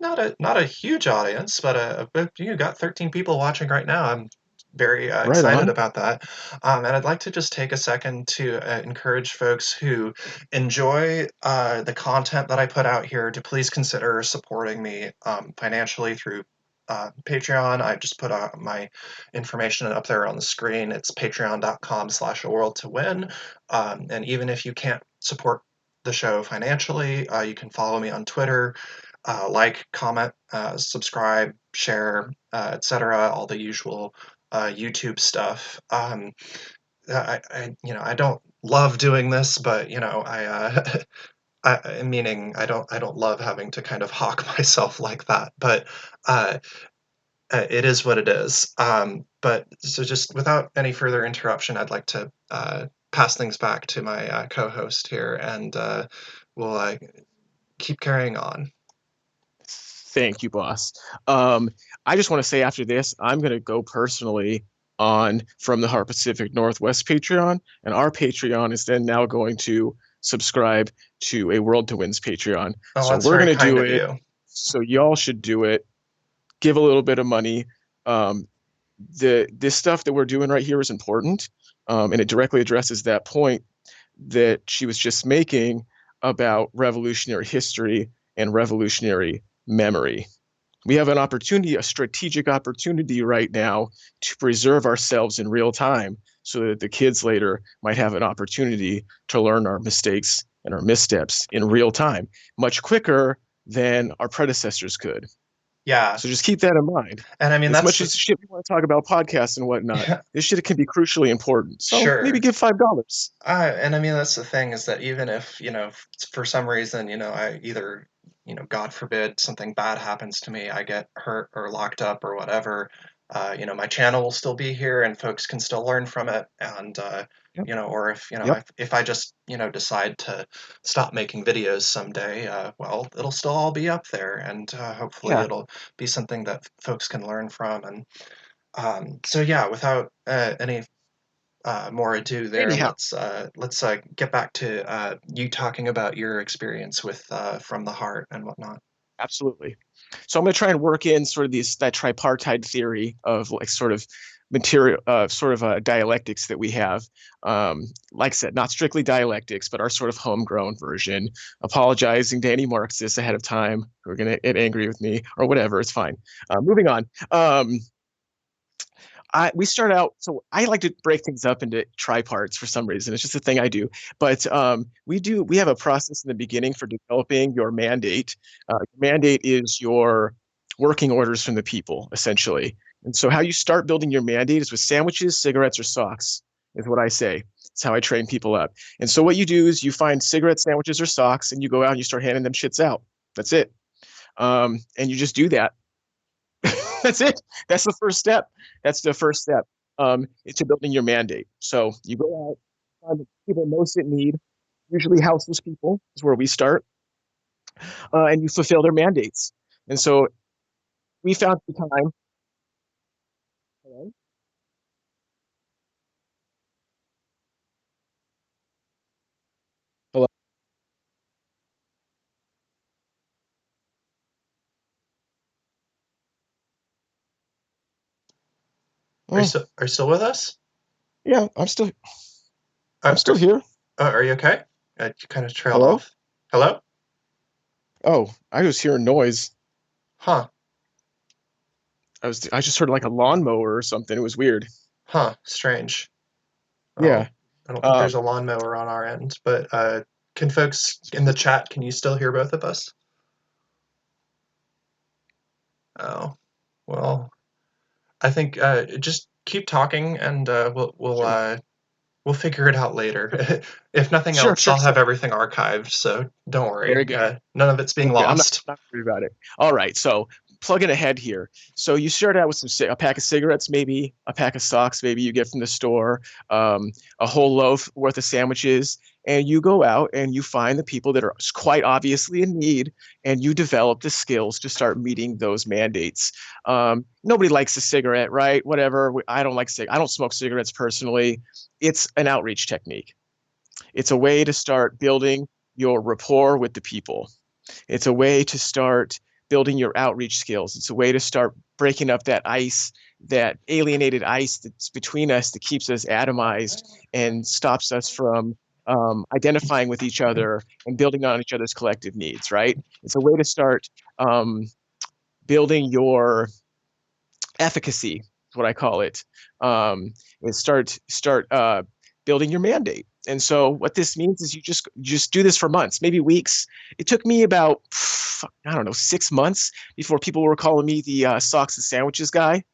Speaker 1: not a huge audience, but you got 13 people watching right now. I'm very
Speaker 2: Right
Speaker 1: excited
Speaker 2: on.
Speaker 1: about that, and I'd like to just take a second to encourage folks who enjoy the content that I put out here to please consider supporting me financially through Patreon. I just put out my information up there on the screen. It's patreon.com/a world to win. And even if you can't support the show financially, you can follow me on Twitter, like, comment, subscribe, share, etc. All the usual YouTube stuff. I don't love doing this, but meaning I don't love having to kind of hawk myself like that, but uh, it is what it is. But so just without any further interruption, I'd like to pass things back to my co-host here, and we'll keep carrying on.
Speaker 2: Thank you, boss. Um, I just want to say after this, I'm going to go personally on From the Heart Pacific Northwest Patreon, and our Patreon is then now going to subscribe to a World to Wins Patreon.
Speaker 1: Oh,
Speaker 2: So
Speaker 1: that's
Speaker 2: we're
Speaker 1: very
Speaker 2: going to
Speaker 1: kind
Speaker 2: do
Speaker 1: of
Speaker 2: it.
Speaker 1: you.
Speaker 2: So y'all should do it. Give a little bit of money. Um, this stuff that we're doing right here is important, and it directly addresses that point that she was just making about revolutionary history and revolutionary memory. We have an opportunity, a strategic opportunity right now to preserve ourselves in real time so that the kids later might have an opportunity to learn our mistakes and our missteps in real time, much quicker than our predecessors could.
Speaker 1: Yeah,
Speaker 2: So just keep that in mind.
Speaker 1: and I mean
Speaker 2: As
Speaker 1: that's
Speaker 2: much
Speaker 1: the
Speaker 2: as shit we want to talk about podcasts and whatnot, this shit can be crucially important. So maybe
Speaker 1: sure.
Speaker 2: give $5.
Speaker 1: And I mean, that's the thing is that even if, for some reason, I either, God forbid, something bad happens to me, I get hurt or locked up or whatever, my channel will still be here and folks can still learn from it. And,
Speaker 2: Yep.
Speaker 1: or if,
Speaker 2: Yep.
Speaker 1: if I just, decide to stop making videos someday, well, it'll still all be up there and hopefully
Speaker 2: Yeah.
Speaker 1: it'll be something that folks can learn from. And so, yeah, without any more ado there.
Speaker 2: Anyhow,
Speaker 1: Let's get back to you talking about your experience with From the Heart and whatnot.
Speaker 2: absolutely. So I'm going to try and work in sort of that tripartite theory of like sort of material, sort of dialectics that we have. Like I said, not strictly dialectics, but our sort of homegrown version. Apologizing to any Marxists ahead of time who are going to get angry with me or whatever. It's fine. Moving on. We start out, so I like to break things up into triparts for some reason. It's just a thing I do. But we have a process in the beginning for developing your mandate. Mandate is your working orders from the people, essentially. And so how you start building your mandate is with sandwiches, cigarettes, or socks, is what I say. It's how I train people up. And so what you do is you find cigarettes, sandwiches, or socks, and you go out and you start handing them shits out. That's it. And you just do that. That's it. That's the first step. That's the first step into building your mandate. So you go out, find the people most in need, usually houseless people is where we start, and you fulfill their mandates. And so we found the time. Hello? Hello? Oh,
Speaker 1: Are you still with us?
Speaker 2: yeah, I'm still
Speaker 1: Are,
Speaker 2: here.
Speaker 1: are you okay? You kind of trailed
Speaker 2: Hello?
Speaker 1: off. Hello?
Speaker 2: Oh, I was hearing noise.
Speaker 1: Huh?
Speaker 2: I just heard like a lawnmower or something. It was weird.
Speaker 1: Huh? Strange.
Speaker 2: Yeah.
Speaker 1: Oh, I don't think
Speaker 2: Um,
Speaker 1: there's a lawnmower on our end, but can folks in the chat? Can you still hear both of us? Oh, well, I think just keep talking and
Speaker 2: sure.
Speaker 1: we'll figure it out later. If nothing
Speaker 2: Sure,
Speaker 1: else,
Speaker 2: sure,
Speaker 1: I'll have
Speaker 2: sure.
Speaker 1: everything archived, so don't worry.
Speaker 2: Very good.
Speaker 1: None of it's being
Speaker 2: Okay,
Speaker 1: lost.
Speaker 2: not worried about it. All right, so plug in ahead here. So you start out with a pack of cigarettes, maybe a pack of socks, maybe you get from the store, um, a whole loaf worth of sandwiches, and you go out and you find the people that are quite obviously in need, and you develop the skills to start meeting those mandates. Nobody likes a cigarette, right? Whatever. I don't like I don't smoke cigarettes personally. It's an outreach technique. It's a way to start building your rapport with the people. It's a way to start building your outreach skills. It's a way to start breaking up that ice, that alienated ice that's between us that keeps us atomized and stops us from identifying with each other and building on each other's collective needs, right? It's a way to start um, building your efficacy, is what I call it. And start building your mandate. And so what this means is you just do this for months, maybe weeks. It took me about I don't know 6 months before people were calling me the socks and sandwiches guy.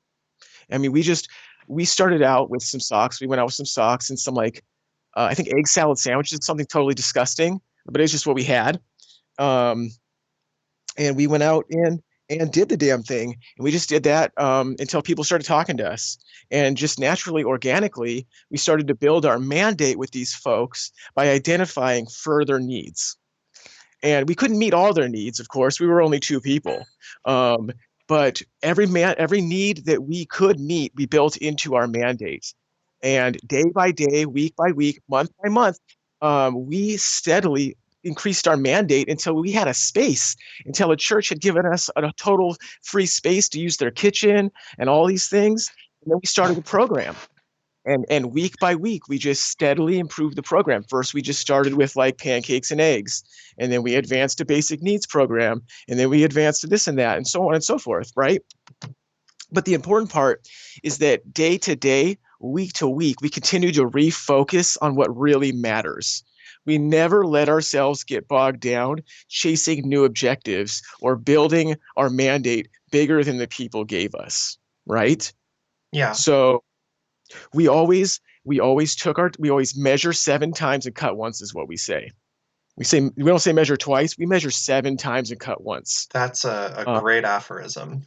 Speaker 2: I mean, we started out with some socks. We went out with some socks and some like I think egg salad sandwiches, something totally disgusting, but it's just what we had. Um, and we went out and did the damn thing, and we just did that until people started talking to us, and just naturally, organically, we started to build our mandate with these folks by identifying further needs. And we couldn't meet all their needs, of course. We were only two people. um, but every need that we could meet, we built into our mandate. And day by day, week by week, month by month, we steadily increased our mandate until we had a space, until a church had given us a total free space to use their kitchen and all these things. And then we started a program. And week by week, we just steadily improved the program. First, we just started with like pancakes and eggs, and then we advanced to basic needs program, and then we advanced to this and that, and so on and so forth, right? But the important part is that day to day, week to week, we continue to refocus on what really matters. We never let ourselves get bogged down chasing new objectives or building our mandate bigger than the people gave us, right?
Speaker 1: Yeah,
Speaker 2: So we always measure 7 times and cut once is what we say. We don't say measure twice, we measure 7 times and cut once.
Speaker 1: that's a
Speaker 2: Uh,
Speaker 1: great aphorism.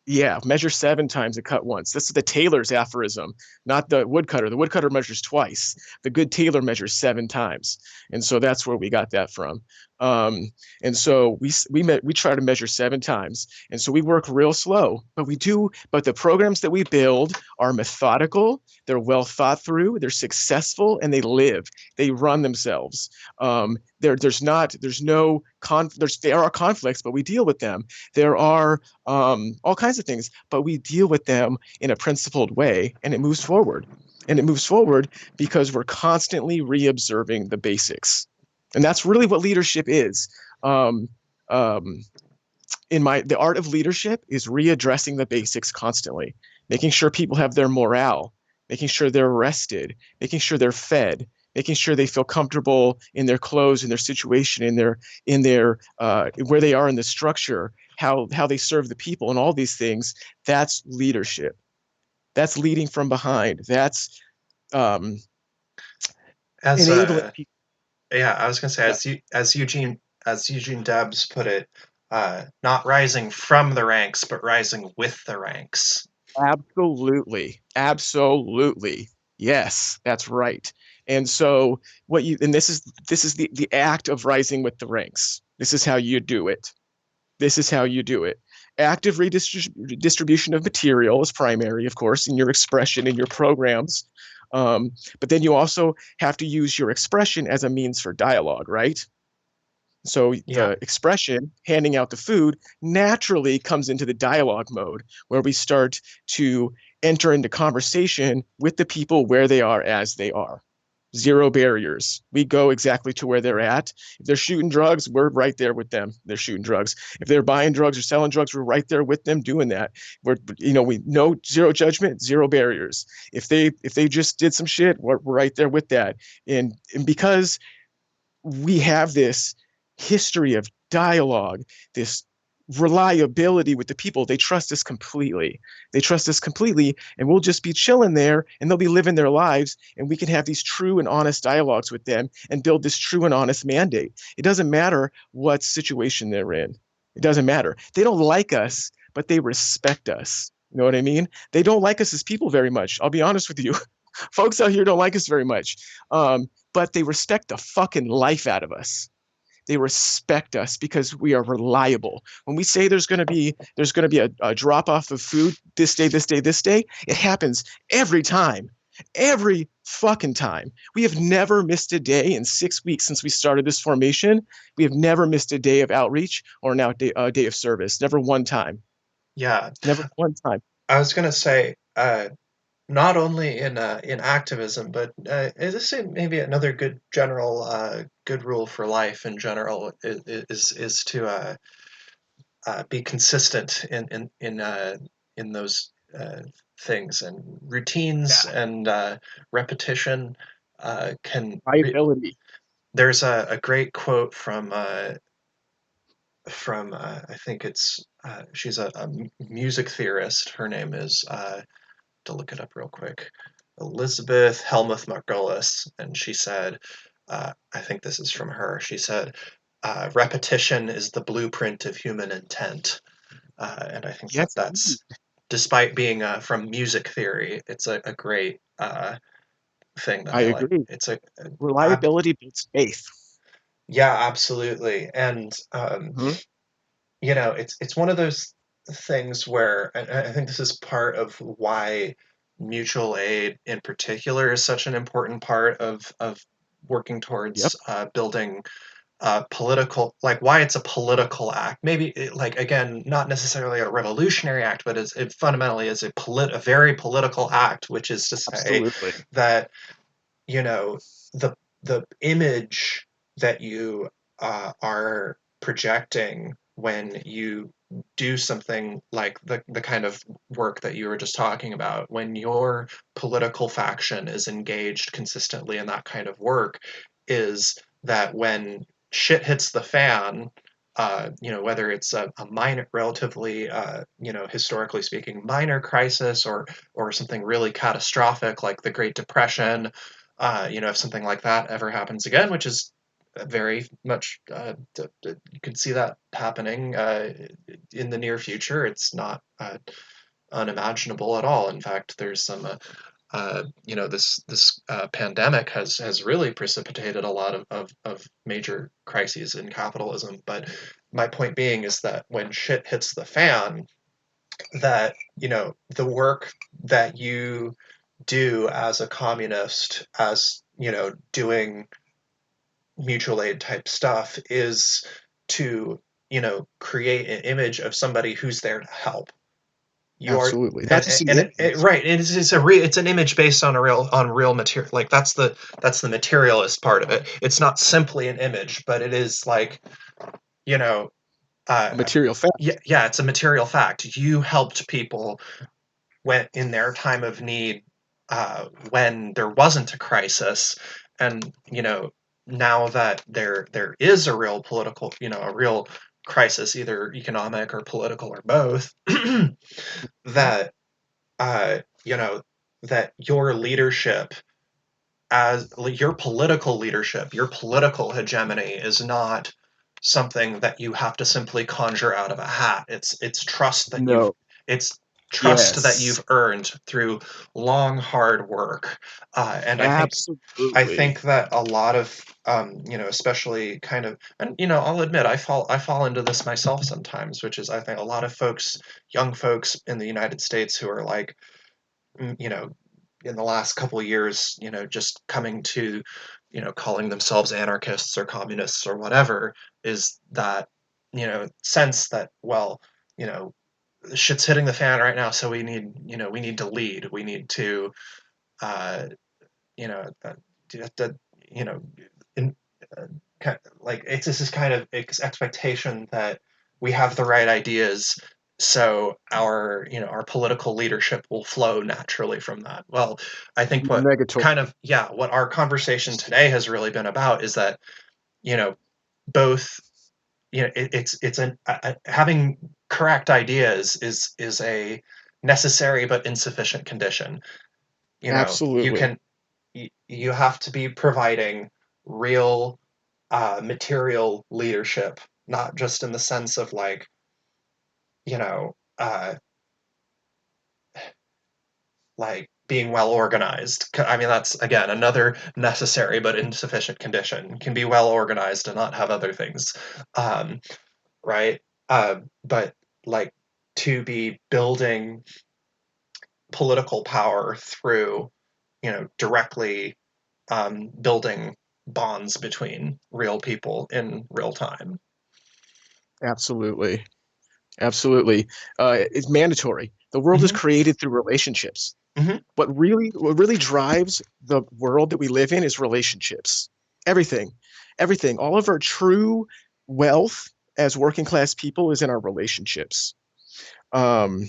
Speaker 2: Yeah, measure 7 times and cut once. This is the tailor's aphorism, not the woodcutter. The woodcutter measures twice. The good tailor measures 7 times, and so that's where we got that from. Um, and so we try to measure 7 times, and so we work real slow, but we do. But the programs that we build are methodical. They're well thought through. They're successful, and they live. They run themselves. There are conflicts, but we deal with them. There are all kinds of things, but we deal with them in a principled way, and it moves forward. And it moves forward because we're constantly re-observing the basics, and that's really what leadership is. Um, um, the art of leadership is readdressing the basics constantly, making sure people have their morale, making sure they're rested, making sure they're fed, making sure they feel comfortable in their clothes, in their situation, in their where they are in the structure, how they serve the people, and all these things. That's leadership. That's leading from behind. That's um,
Speaker 1: As
Speaker 2: enabling people.
Speaker 1: yeah, I was gonna say
Speaker 2: Yeah,
Speaker 1: as Eugene Debs put it, not rising from the ranks, but rising with the ranks.
Speaker 2: absolutely, absolutely. Yes, that's right. And so this is the act of rising with the ranks. This is how you do it. This is how you do it. Active redistribution of material is primary, of course, in your expression in your programs. But then you also have to use your expression as a means for dialogue, right? So
Speaker 1: Yeah,
Speaker 2: the expression, handing out the food, naturally comes into the dialogue mode where we start to enter into conversation with the people where they are as they are. Zero barriers. We go exactly to where they're at. If they're shooting drugs, we're right there with them. They're shooting drugs. If they're buying drugs or selling drugs, we're right there with them doing that. We know zero judgment, zero barriers. If they just did some shit, we're right there with that. And because we have this history of dialogue, this reliability with the people. They trust us completely. They trust us completely, and we'll just be chilling there, and they'll be living their lives, and we can have these true and honest dialogues with them and build this true and honest mandate. It doesn't matter what situation they're in. It doesn't matter. They don't like us, but they respect us. You know what I mean? They don't like us as people very much. I'll be honest with you. Folks out here don't like us very much. But they respect the fucking life out of us. They respect us because we are reliable. When we say there's going to be a drop off of food this day, this day, this day, it happens every time. Every fucking time. We have never missed a day in 6 weeks since we started this formation. We have never missed a day of outreach or now a day of service. Never one time.
Speaker 1: Yeah,
Speaker 2: Never one time.
Speaker 1: I was gonna say, not only in activism, but this is maybe another good general good rule for life in general is to be consistent in those things and routines
Speaker 2: Yeah.
Speaker 1: and repetition can.
Speaker 2: Liability.
Speaker 1: There's a great quote from I think it's she's a music theorist. Her name is to look it up real quick. Elizabeth Helmuth Margolis, and she said, I think this is from her. She said, "Repetition is the blueprint of human intent," and I think that
Speaker 2: Yes, indeed.
Speaker 1: that's, despite being from music theory, it's a great thing that
Speaker 2: I
Speaker 1: I like.
Speaker 2: agree.
Speaker 1: It's a, ab-
Speaker 2: Reliability builds faith.
Speaker 1: yeah, absolutely, and
Speaker 2: Mhm.
Speaker 1: it's one of those things where I think this is part of why mutual aid in particular is such an important part of working
Speaker 2: Yep.
Speaker 1: towards building political, like why it's a political act. Maybe like again, not necessarily a revolutionary act, but it fundamentally is a very political act, which is to say
Speaker 2: Absolutely.
Speaker 1: that you know the the image that you are projecting when you do something like the kind of work that you were just talking about, when your political faction is engaged consistently in that kind of work, is that when shit hits the fan, whether it's a minor, relatively, historically speaking, minor crisis, or something really catastrophic like the Great Depression, if something like that ever happens again, which is very much, you could see that happening in the near future. It's not unimaginable at all. In fact, there's some, this pandemic has really precipitated a lot of major crises in capitalism. But my point being is that when shit hits the fan, that the work that you do as a communist, as doing mutual aid type stuff, is to create an image of somebody who's there to help. You are,
Speaker 2: Absolutely. Not just an image.
Speaker 1: right, it's an image based on real material. Like that's the materialist part of it. It's not simply an image, but it is like, you know
Speaker 2: A
Speaker 1: uh
Speaker 2: material
Speaker 1: yeah,
Speaker 2: fact.
Speaker 1: yeah, it's a material fact. You helped people when in their time of need, when there wasn't a crisis, and now that there is a real political, a real crisis, either economic or political or both,
Speaker 2: Mhm.
Speaker 1: that that your leadership, as your political leadership, your political hegemony, is not something that you have to simply conjure out of a hat. It's trust that you've
Speaker 2: No.
Speaker 1: it's trust that
Speaker 2: Yes.
Speaker 1: you've earned through long hard work, and I
Speaker 2: Absolutely.
Speaker 1: think that a lot of especially kind of, and I'll admit I fall into this myself sometimes, which is I think a lot of folks, young folks in the United States who are like, mm, you know, in the last couple of years, just coming to, calling themselves anarchists or communists or whatever, is that, sense that, well, you know, shit's hitting the fan right now, so we need to lead. We need to, uh, you know, uh, to, you know, in, uh, like it's this is kind of expectation that we have the right ideas, so our political leadership will flow naturally from that. Well, I think what
Speaker 2: Negatory.
Speaker 1: kind of, yeah, what our conversation today has really been about is that, you know both, it's an having correct ideas is a necessary but insufficient condition. You
Speaker 2: Absolutely.
Speaker 1: can, you have to be providing real material leadership, not just in the sense of like, uh, like being well organized. I mean, that's again another necessary but insufficient condition. Can be well organized and not have other things, um, right? But like to be building political power through, directly building bonds between real people in real time.
Speaker 2: Absolutely. Absolutely. It's mandatory. The world is
Speaker 1: Hmm.
Speaker 2: created through relationships.
Speaker 1: Hmm.
Speaker 2: What really drives the world that we live in is relationships. Everything. Everything. All of our true wealth as working class people is in our relationships. Um,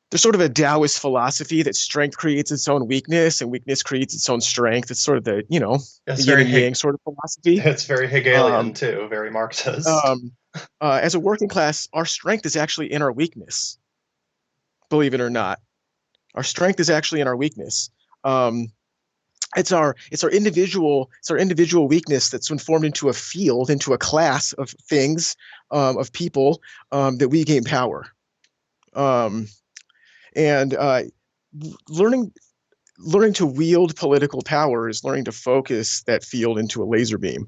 Speaker 2: there's sort of a Taoist philosophy that strength creates its own weakness and weakness creates its own strength. It's sort of the
Speaker 1: It's
Speaker 2: yin
Speaker 1: very
Speaker 2: and yang sort of philosophy.
Speaker 1: it's very Hegelian
Speaker 2: Um,
Speaker 1: too, very Marxist.
Speaker 2: um, as a working class, our strength is actually in our weakness, believe it or not. Our strength is actually in our weakness. Um, it's our individual weakness that's been formed into a field, into a class of things, of people, that we gain power. Um, and learning learning to wield political power is learning to focus that field into a laser beam.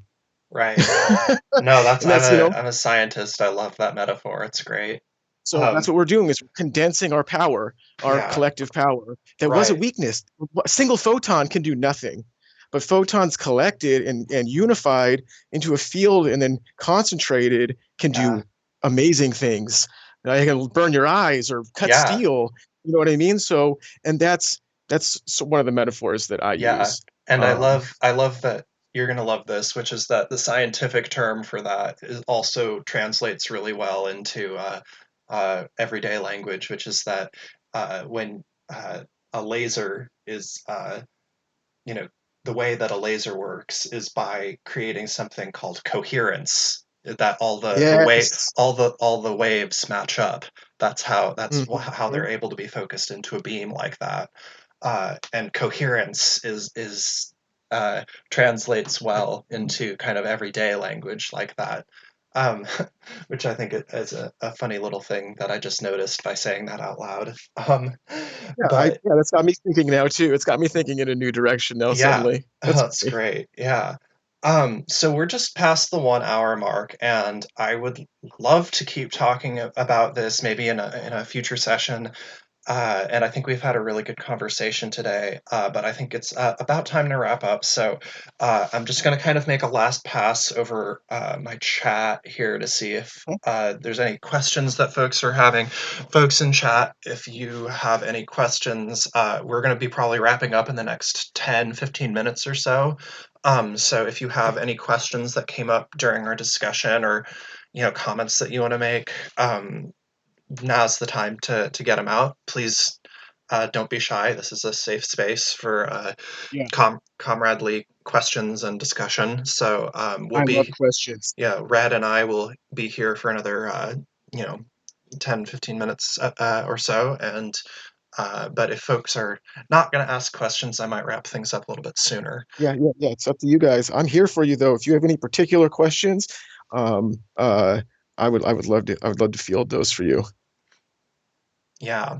Speaker 1: Right.
Speaker 2: And
Speaker 1: No, that's
Speaker 2: that's
Speaker 1: I'm a scientist. I love that metaphor. It's great.
Speaker 2: so that's
Speaker 1: Um,
Speaker 2: what we're doing is we're condensing our power, our
Speaker 1: yeah,
Speaker 2: collective power that was a
Speaker 1: right.
Speaker 2: weakness. A single photon can do nothing, but photons collected and unified into a field and then concentrated can
Speaker 1: Yeah.
Speaker 2: do amazing things. It can burn your eyes or cut
Speaker 1: Yeah.
Speaker 2: steel. You know what I mean? So, and that's one of the metaphors that I
Speaker 1: Yeah.
Speaker 2: use.
Speaker 1: And
Speaker 2: Um,
Speaker 1: I love that you're going to love this, which is that the scientific term for that is also translates really well into everyday language, which is that when a laser is you know, the way that a laser works is by creating something called coherence, that
Speaker 2: yes.
Speaker 1: all the waves match up. How they're
Speaker 2: Mhm.
Speaker 1: able to be focused into a beam like that. And coherence is translates well into kind of everyday language like that. Um, which I think is a funny little thing that I just noticed by saying that out loud. But
Speaker 2: That's got me thinking now too. It's got me thinking in a new direction now
Speaker 1: yeah,
Speaker 2: suddenly. That's
Speaker 1: that's
Speaker 2: funny.
Speaker 1: great. Yeah. So we're just past the 1 hour mark, and I would love to keep talking about this maybe in a future session. And I think we've had a really good conversation today, but I think it's about time to wrap up. So I'm just going to kind of make a last pass over my chat here to see if there's any questions that folks are having. Folks in chat, if you have any questions, we're going to be probably wrapping up in the next 10, 15 minutes or so. So if you have any questions that came up during our discussion or comments that you want to make, now's the time to get them out. Please don't be shy. This is a safe space for
Speaker 2: Yeah,
Speaker 1: comradely questions and discussion. So we'll
Speaker 2: I love
Speaker 1: be,
Speaker 2: questions.
Speaker 1: yeah, Red and I will be here for another, you know, 10, 15 minutes or so. And but if folks are not going to ask questions, I might wrap things up a little bit sooner.
Speaker 2: Yeah. It's up to you guys. I'm here for you though. If you have any particular questions, um, uh, I would love to field those for you.
Speaker 1: Yeah.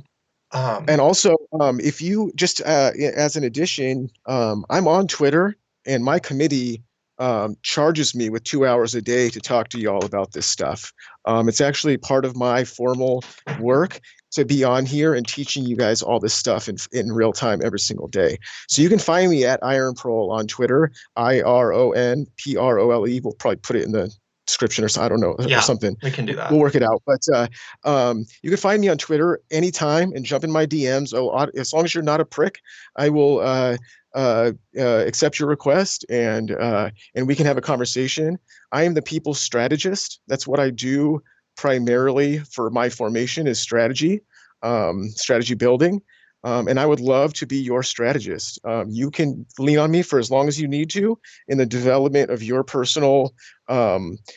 Speaker 2: And
Speaker 1: Um,
Speaker 2: also, if you just as an addition, I'm on Twitter, and my committee charges me with 2 hours a day to talk to y'all about this stuff. It's actually part of my formal work to be on here and teaching you guys all this stuff in real time every single day. So you can find me at Iron Prole on Twitter, IronProle. We'll probably put it in the description or so, I don't know, or
Speaker 1: yeah,
Speaker 2: something.
Speaker 1: we can do that.
Speaker 2: We'll work it out. But you can find me on Twitter anytime and jump in my DMs. Oh, as long as you're not a prick, I will accept your request and we can have a conversation. I am the people's strategist. That's what I do primarily for my formation is strategy, strategy building. And I would love to be your strategist. You can lean on me for as long as you need to in the development of your personal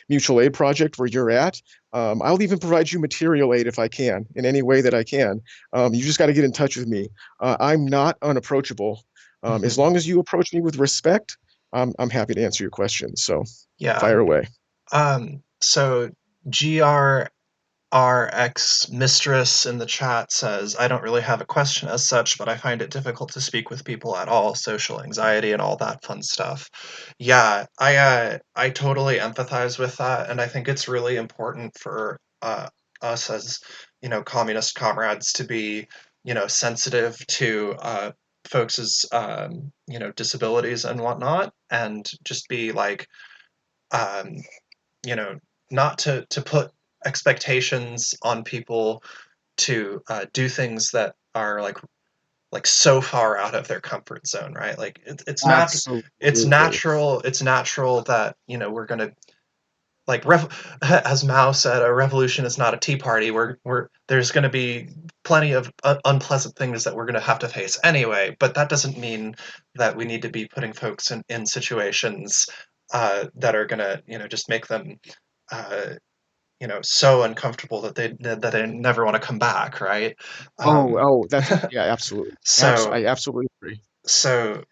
Speaker 2: mutual aid project where you're at. I'll even provide you material aid if I can, in any way that I can. You just got to get in touch with me. I'm not unapproachable. As
Speaker 1: Mhm.
Speaker 2: long as you approach me with respect, I'm happy to answer your questions. So
Speaker 1: Yeah.
Speaker 2: fire away.
Speaker 1: So GR Our ex-mistress in the chat says, I don't really have a question as such, but I find it difficult to speak with people at all, social anxiety and all that fun stuff. Yeah, I totally empathize with that, and I think it's really important for us as, communist comrades to be, sensitive to folks' disabilities and whatnot, and just be like, um, you know, not to put expectations on people to do things that are like so far out of their comfort zone, right? Like it's
Speaker 2: Absolutely.
Speaker 1: natural. It's natural that we're gonna like as Mao said, a revolution is not a tea party. We're there's going to be plenty of unpleasant things that we're going to have to face anyway. But that doesn't mean that we need to be putting folks in situations that are going to just make them uh, so uncomfortable that they never want to come back, right?
Speaker 2: Oh,
Speaker 1: Um,
Speaker 2: oh, that's yeah, absolutely.
Speaker 1: so
Speaker 2: I absolutely agree.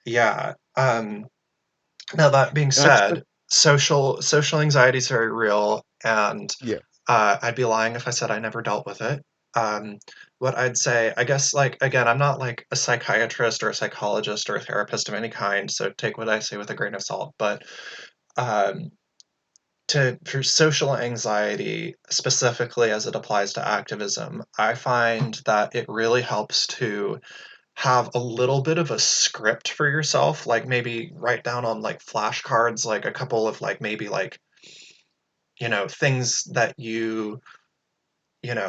Speaker 1: yeah. Now that being
Speaker 2: But
Speaker 1: said, social anxiety is very real, and
Speaker 2: yeah,
Speaker 1: I'd be lying if I said I never dealt with it. Um, what I'd say, I guess, like again, I'm not like a psychiatrist or a psychologist or a therapist of any kind, so take what I say with a grain of salt. But um, to for social anxiety specifically as it applies to activism, I find that it really helps to have a little bit of a script for yourself, like maybe write down on like flashcards, like a couple of like maybe like things that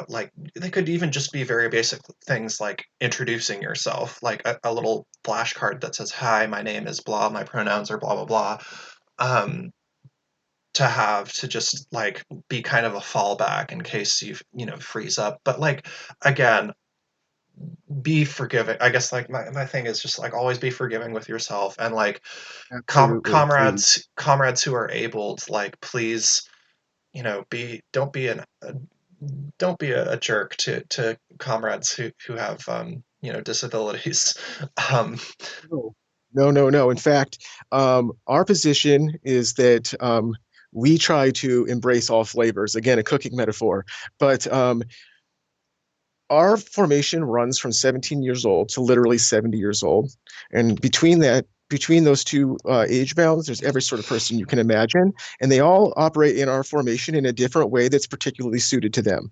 Speaker 1: like they could even just be very basic things like introducing yourself, like a little flashcard that says, "Hi, my name is blah, my pronouns are blah blah blah." Um, to have to just like be kind of a fallback in case you freeze up. But like again, be forgiving. I guess like my thing is just like always be forgiving with yourself and like
Speaker 2: absolutely. Please.
Speaker 1: comrades who are able to like please be don't be a jerk to comrades who have disabilities. um
Speaker 2: No, no. In fact, our position is that we try to embrace all flavors. Again, a cooking metaphor, but our formation runs from 17 years old to literally 70 years old, and between those two age bounds, there's every sort of person you can imagine, and they all operate in our formation in a different way that's particularly suited to them.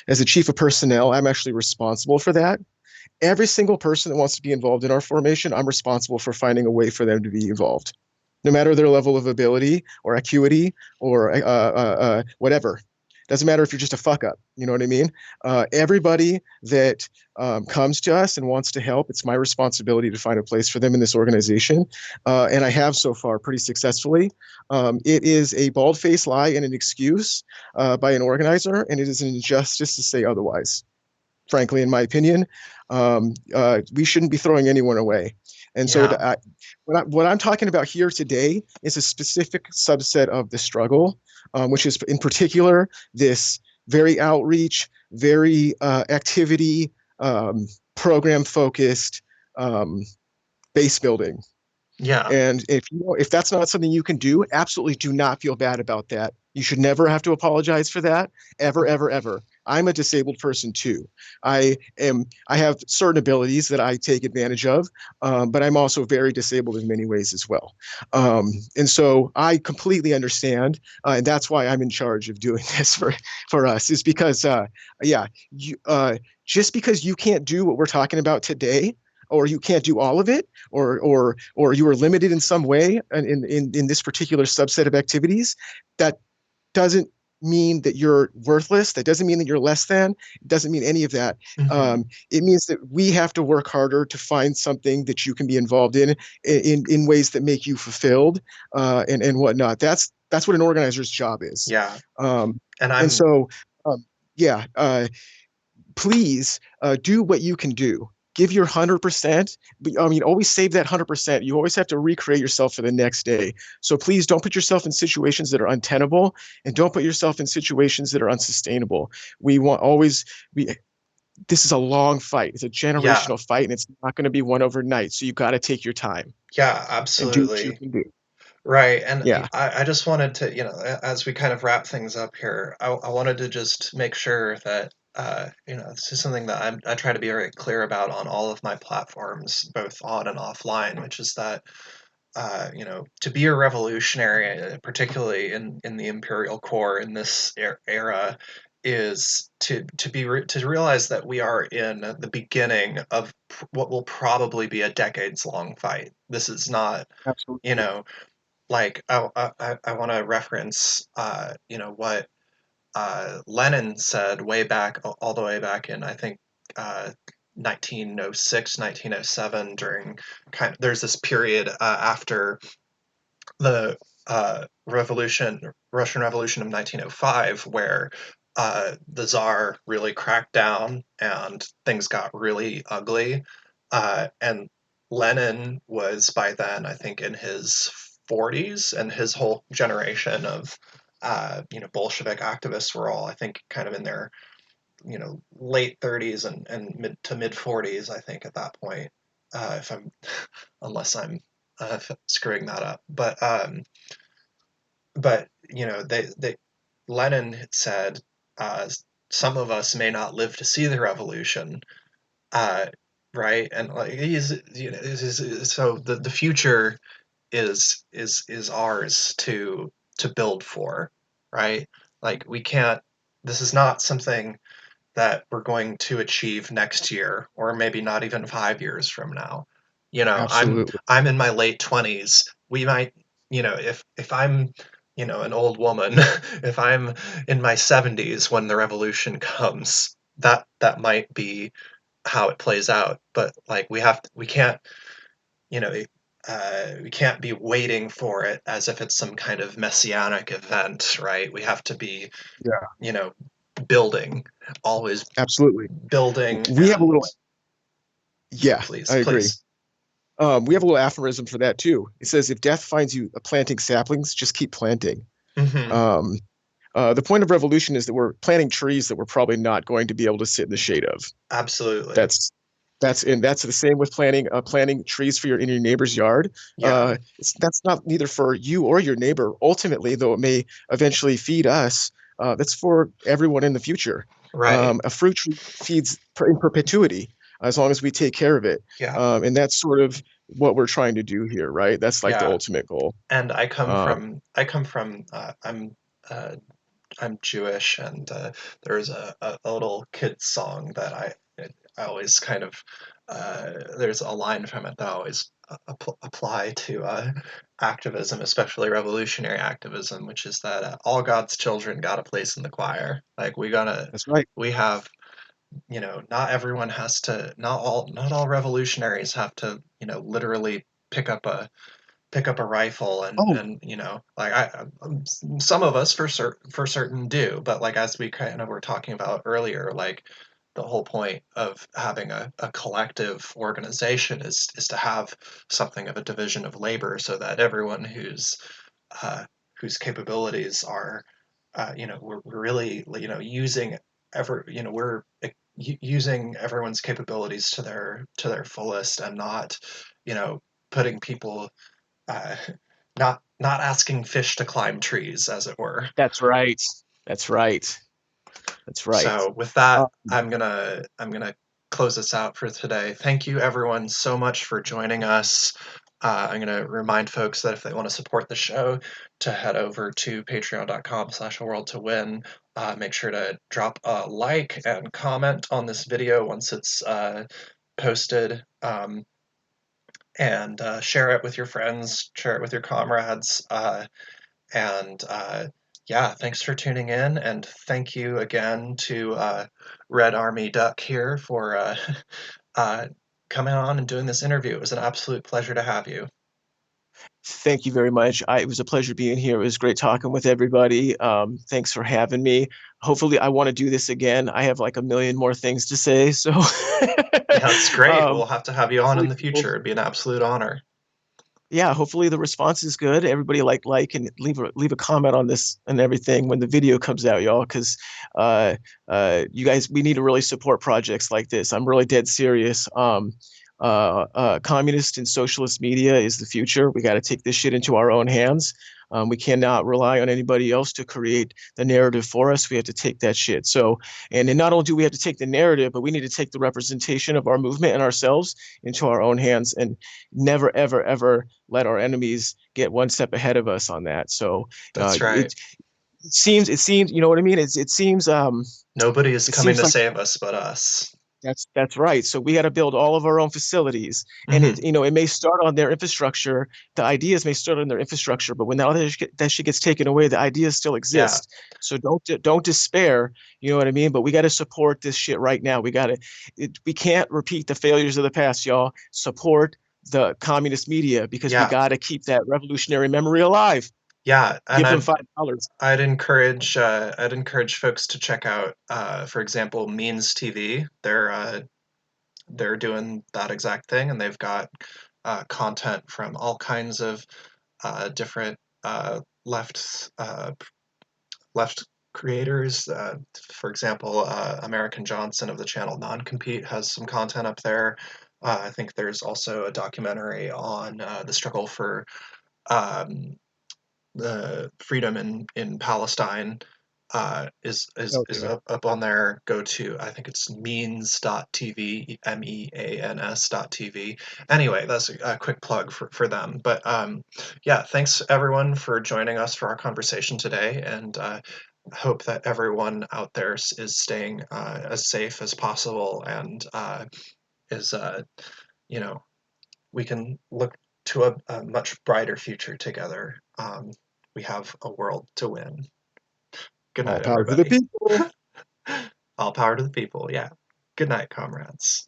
Speaker 2: As a chief of personnel, I'm actually responsible for that. Every single person that wants to be involved in our formation, I'm responsible for finding a way for them to be involved, no matter their level of ability or acuity or whatever. Doesn't matter if you're just a fuck up. You know what I mean? Everybody that comes to us and wants to help, it's my responsibility to find a place for them in this organization. And I have so far pretty successfully. It is a bald faced lie and an excuse by an organizer, and it is an injustice to say otherwise, frankly, in my opinion. We shouldn't be throwing anyone away. And so
Speaker 1: yeah,
Speaker 2: what I'm talking about here today is a specific subset of the struggle, which is in particular this very outreach, very activity, program focused um, base building.
Speaker 1: yeah.
Speaker 2: And if that's not something you can do, absolutely do not feel bad about that. You should never have to apologize for that, ever, ever, ever. I'm a disabled person too. I have certain abilities that I take advantage of, but I'm also very disabled in many ways as well. And so I completely understand, and that's why I'm in charge of doing this for us. Is because yeah, just because you can't do what we're talking about today, or you can't do all of it, or you are limited in some way in this particular subset of activities, that doesn't mean that you're worthless. That doesn't mean that you're less than. It doesn't mean any of that.
Speaker 1: Hmm.
Speaker 2: It means that we have to work harder to find something that you can be involved in ways that make you fulfilled and whatnot. That's what an organizer's job is.
Speaker 1: Yeah,
Speaker 2: Um,
Speaker 1: and
Speaker 2: and
Speaker 1: I'm
Speaker 2: so, yeah, please do what you can do. Give your 100%. I mean, always save that 100%. You always have to recreate yourself for the next day. So please don't put yourself in situations that are untenable, and don't put yourself in situations that are unsustainable. We want always, we, this is a long fight. It's a
Speaker 1: yeah,
Speaker 2: generational fight, and it's not going to be won overnight. So you got to take your time
Speaker 1: yeah,
Speaker 2: and do what you
Speaker 1: absolutely.
Speaker 2: can do.
Speaker 1: Right. And
Speaker 2: Yeah,
Speaker 1: I just wanted to, as we kind of wrap things up here, I wanted to just make sure that, this is something that I try to be very clear about on all of my platforms, both on and offline, which is that, to be a revolutionary, particularly in the imperial core in this era, is to realize that we are in the beginning of what will probably be a decades long fight. This is not, you
Speaker 2: absolutely.
Speaker 1: know, like I want to reference what Lenin said way back, all the way back in, I think, 1906, 1907, during there's this period after the Russian Revolution of 1905, where the Tsar really cracked down and things got really ugly. And Lenin was by then, I think, in his 40s, and his whole generation of Bolshevik activists were all, I think, kind of in their late 30s and mid 40s, I think, at that point. If I'm unless I'm screwing that up, but they Lenin said, uh, some of us may not live to see the revolution, uh, right? And like so the future is ours to build for, right? Like we can't. This is not something that we're going to achieve next year, or maybe not even 5 years from now.
Speaker 2: Absolutely.
Speaker 1: I'm in my late 20s. We might, if I'm, an old woman, if I'm in my 70s when the revolution comes, that might be how it plays out. But like we can't, you know, we can't be waiting for it as if it's some kind of messianic event, right? We have to be,
Speaker 2: Yeah,
Speaker 1: you know, building, always
Speaker 2: absolutely.
Speaker 1: building.
Speaker 2: We have a
Speaker 1: And
Speaker 2: little, yeah,
Speaker 1: please,
Speaker 2: I agree.
Speaker 1: please.
Speaker 2: We have a little aphorism for that too. It says, if death finds you planting saplings, just keep planting.
Speaker 1: Hmm.
Speaker 2: Um, the point of revolution is that we're planting trees that we're probably not going to be able to sit in the shade of.
Speaker 1: Absolutely.
Speaker 2: That's that's the same with planting trees for your in your neighbor's yard.
Speaker 1: Yeah.
Speaker 2: That's not neither for you or your neighbor. Ultimately, though it may eventually feed us, that's for everyone in the future.
Speaker 1: Right.
Speaker 2: A fruit tree feeds in perpetuity as long as we take care of it,
Speaker 1: Yeah.
Speaker 2: and that's sort of what we're trying to do here, right? That's like the
Speaker 1: Yeah.
Speaker 2: ultimate goal.
Speaker 1: And
Speaker 2: Uh,
Speaker 1: uh, I'm Jewish, and there's a little kid's song that I always kind of, there's a line from it that I always apply to activism, especially revolutionary activism, which is that all God's children got a place in the choir. Like
Speaker 2: that's right.
Speaker 1: we have, not everyone has to, not all revolutionaries have to, literally pick up a rifle
Speaker 2: Oh,
Speaker 1: and like some of us for certain do, but like as we kind of were talking about earlier, like the whole point of having a collective organization is to have something of a division of labor, so that everyone uh, whose capabilities are, we're really, using we're using everyone's capabilities to their fullest, and not, putting people, uh, not asking fish to climb trees, as it were.
Speaker 2: that's right. That's right. That's right.
Speaker 1: So with that,
Speaker 2: Uh,
Speaker 1: I'm gonna close this out for today. Thank you everyone so much for joining us. I'm gonna remind folks that if they want to support the show, to head over to patreon.com/a world to win. Make sure to drop a like and comment on this video once it's posted. And share it with your friends, share it with your comrades. And yeah, thanks for tuning in. And thank you again to Red Army Duck here for uh, coming on and doing this interview. It was an absolute pleasure to have you.
Speaker 2: Thank you very much. It was a pleasure being here. It was great talking with everybody. Thanks for having me. Hopefully, I want to do this again. I have like a million more things to say. So,
Speaker 1: Yeah, it's great.
Speaker 2: um,
Speaker 1: We'll have to have you on in
Speaker 2: hopefully,
Speaker 1: the
Speaker 2: people,
Speaker 1: future. It'd be an absolute honor.
Speaker 2: yeah, hopefully the response is good. Everybody and leave a comment on this and everything when the video comes out, y'all. Because you guys, we need to really support projects like this. I'm really dead serious. Communist and socialist media is the future. We got to take this shit into our own hands. We cannot rely on anybody else to create the narrative for us. We have to take that shit. So, and then not only do we have to take the narrative, but we need to take the representation of our movement and ourselves into our own hands and never, ever, ever let our enemies get one step ahead of us on that. So,
Speaker 1: That's right.
Speaker 2: it seems, you know what I mean?
Speaker 1: Nobody is
Speaker 2: it
Speaker 1: coming
Speaker 2: seems
Speaker 1: to
Speaker 2: like
Speaker 1: save us but us.
Speaker 2: that's right. So we got to build all of our own facilities, and
Speaker 1: Hmm.
Speaker 2: it may start on their infrastructure. The ideas may start on their infrastructure, but when that shit gets taken away, the ideas still
Speaker 1: Yeah,
Speaker 2: exist. So don't despair. You know what I mean? But we got to support this shit right now. We can't repeat the failures of the past, y'all. Support the communist media because we
Speaker 1: yeah,
Speaker 2: got to keep that revolutionary memory alive.
Speaker 1: yeah. And
Speaker 2: Give them
Speaker 1: I'd
Speaker 2: $5.
Speaker 1: I'd encourage folks to check out, for example, Means TV. They're doing that exact thing, and they've got content from all kinds of different left creators. For example, American Johnson of the channel Non-Compete has some content up there. I think there's also a documentary on the struggle for um, the freedom in Palestine. Is
Speaker 2: Okay.
Speaker 1: up on there. Go to, I think it's means.tv, means.tv. Anyway, that's a quick plug for them. But yeah, thanks everyone for joining us for our conversation today, and hope that everyone out there is staying as safe as possible, and is you know we can look to a much brighter future together. We have a world to win. Good
Speaker 2: All
Speaker 1: night,
Speaker 2: power to the
Speaker 1: everybody.
Speaker 2: people.
Speaker 1: All power to the people. Yeah. Good night, comrades.